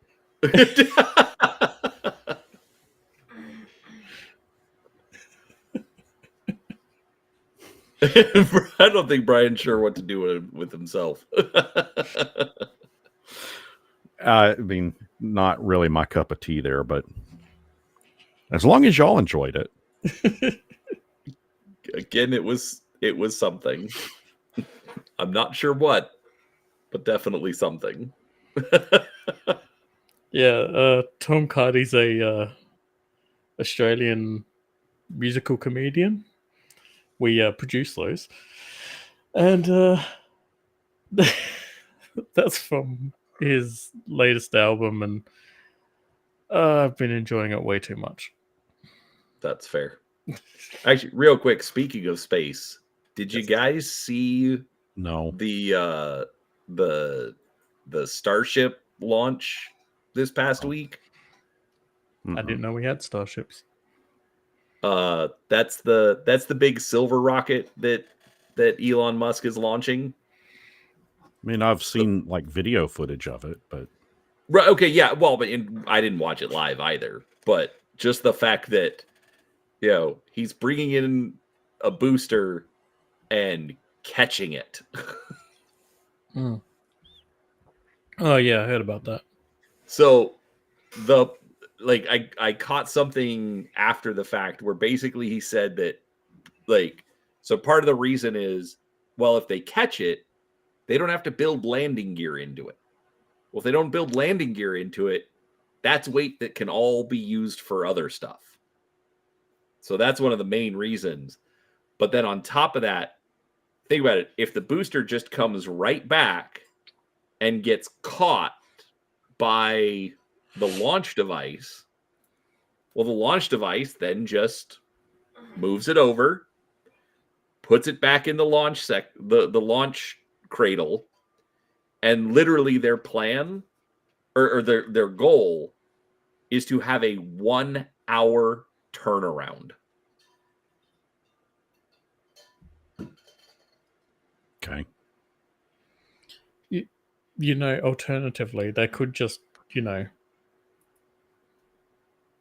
I don't think Brian's sure what to do with himself. I mean, not really my cup of tea there, but as long as y'all enjoyed it. Again, it was something. I'm not sure what, but definitely something. Yeah, Tom Cardy's a Australian musical comedian. We produce those, and that's from his latest album, and I've been enjoying it way too much. That's fair. Actually, real quick, speaking of space, did you guys see No. the Starship launch this past week? I didn't know we had starships. That's the big silver rocket that Elon Musk is launching. I mean, I've seen like video footage of it, but Right. Okay. Yeah. Well, but I didn't watch it live either. But just the fact that he's bringing in a booster and catching it. Mm. Oh yeah, I heard about that. So I caught something after the fact where basically he said that so part of the reason is, well, if they catch it, they don't have to build landing gear into it. Well, if they don't build landing gear into it, that's weight that can all be used for other stuff. So that's one of the main reasons. But then on top of that, think about it. If the booster just comes right back and gets caught by the launch device, well, the launch device then just moves it over, puts it back in the launch the launch cradle, and literally their plan or their goal is to have a 1 hour turnaround. okay. Alternatively, they could just,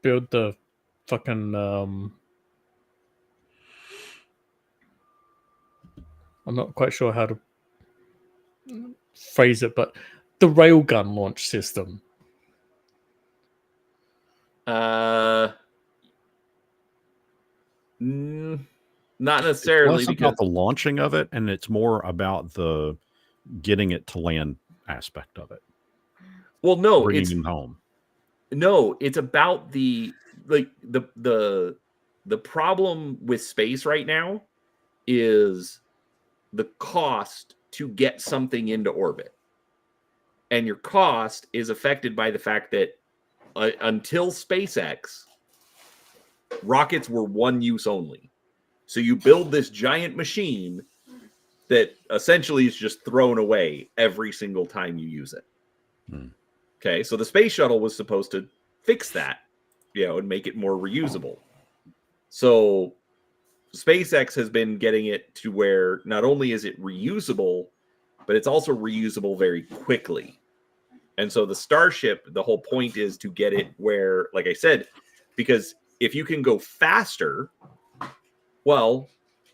build the fucking I'm not quite sure how to phrase it, but the railgun launch system. Not necessarily, Less because about the launching of it, and it's more about the getting it to land aspect of it. well, no, Bringing it home. No, it's about the problem with space right now is the cost to get something into orbit. And your cost is affected by the fact that until SpaceX, rockets were one use only. So you build this giant machine that essentially is just thrown away every single time you use it. Okay, so the space shuttle was supposed to fix that, and make it more reusable. So SpaceX has been getting it to where not only is it reusable, but it's also reusable very quickly. And so the Starship, the whole point is to get it where, like I said, because if you can go faster, well,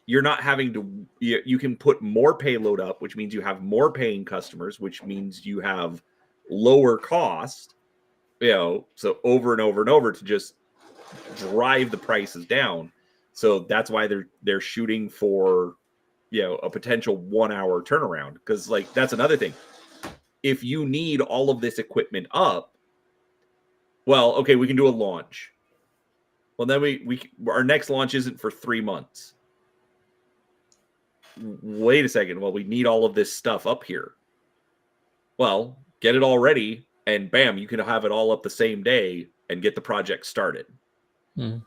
you're not having to, you can put more payload up, which means you have more paying customers, which means you have lower cost, so over and over and over to just drive the prices down. So that's why they're shooting for, a potential 1 hour turnaround. Because like, that's another thing. If you need all of this equipment up, well, okay, we can do a launch. Well, then our next launch isn't for 3 months. Wait a second. Well, we need all of this stuff up here. Well, get it all ready, and bam, you can have it all up the same day and get the project started.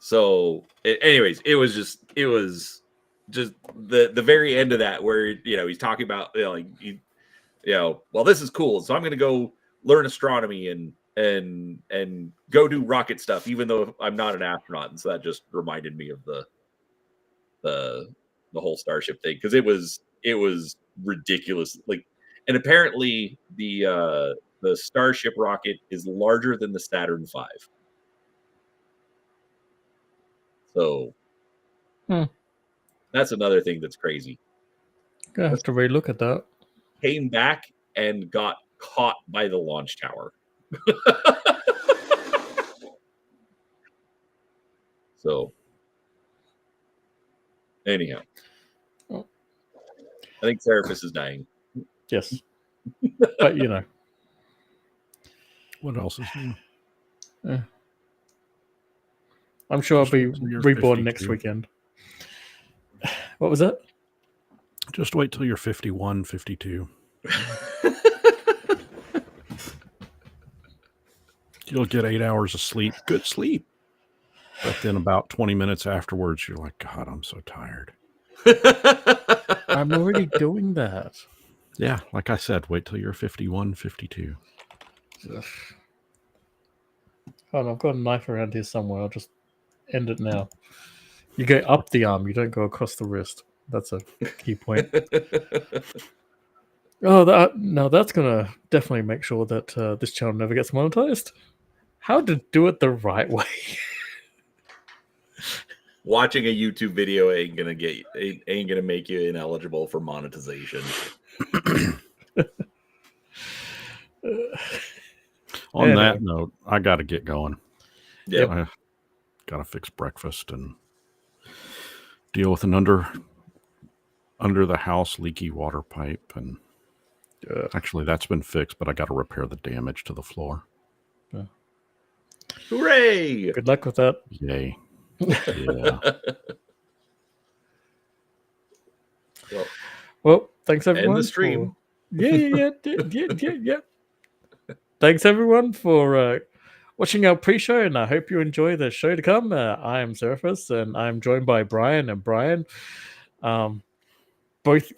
So, anyways, it was just the very end of that where he's talking about well, this is cool, so I'm going to go learn astronomy and go do rocket stuff, even though I'm not an astronaut. And so that just reminded me of the whole Starship thing, because it was ridiculous. Like, and apparently the Starship rocket is larger than the Saturn V. So that's another thing that's crazy. Gonna have to relook at that. Came back and got caught by the launch tower. So anyhow, I think Seraphis is dying. Yes. But What else is new? I'm sure I'll be Just wait till you're reborn next 52. weekend. What was that? Just wait till you're 51, 52. You'll get 8 hours of sleep. Good sleep. But then about 20 minutes afterwards, you're like, God, I'm so tired. I'm already doing that. Yeah, like I said, wait till you're 51, 52. Ugh. Hold on, I've got a knife around here somewhere. I'll just end it now. You go up the arm, you don't go across the wrist. That's a key point. Oh, that's going to definitely make sure that this channel never gets monetized. How to do it the right way. Watching a YouTube video ain't gonna make you ineligible for monetization. On that note, I got to get going. Yeah. I got to fix breakfast and deal with an under the house leaky water pipe. And actually, that's been fixed, but I got to repair the damage to the floor. Hooray! Good luck with that. Yay. Yeah. Well, thanks everyone. End the stream. Yeah. Thanks everyone for watching our pre-show, and I hope you enjoy the show to come. I am Seraphis, and I'm joined by Brian and Brian. Both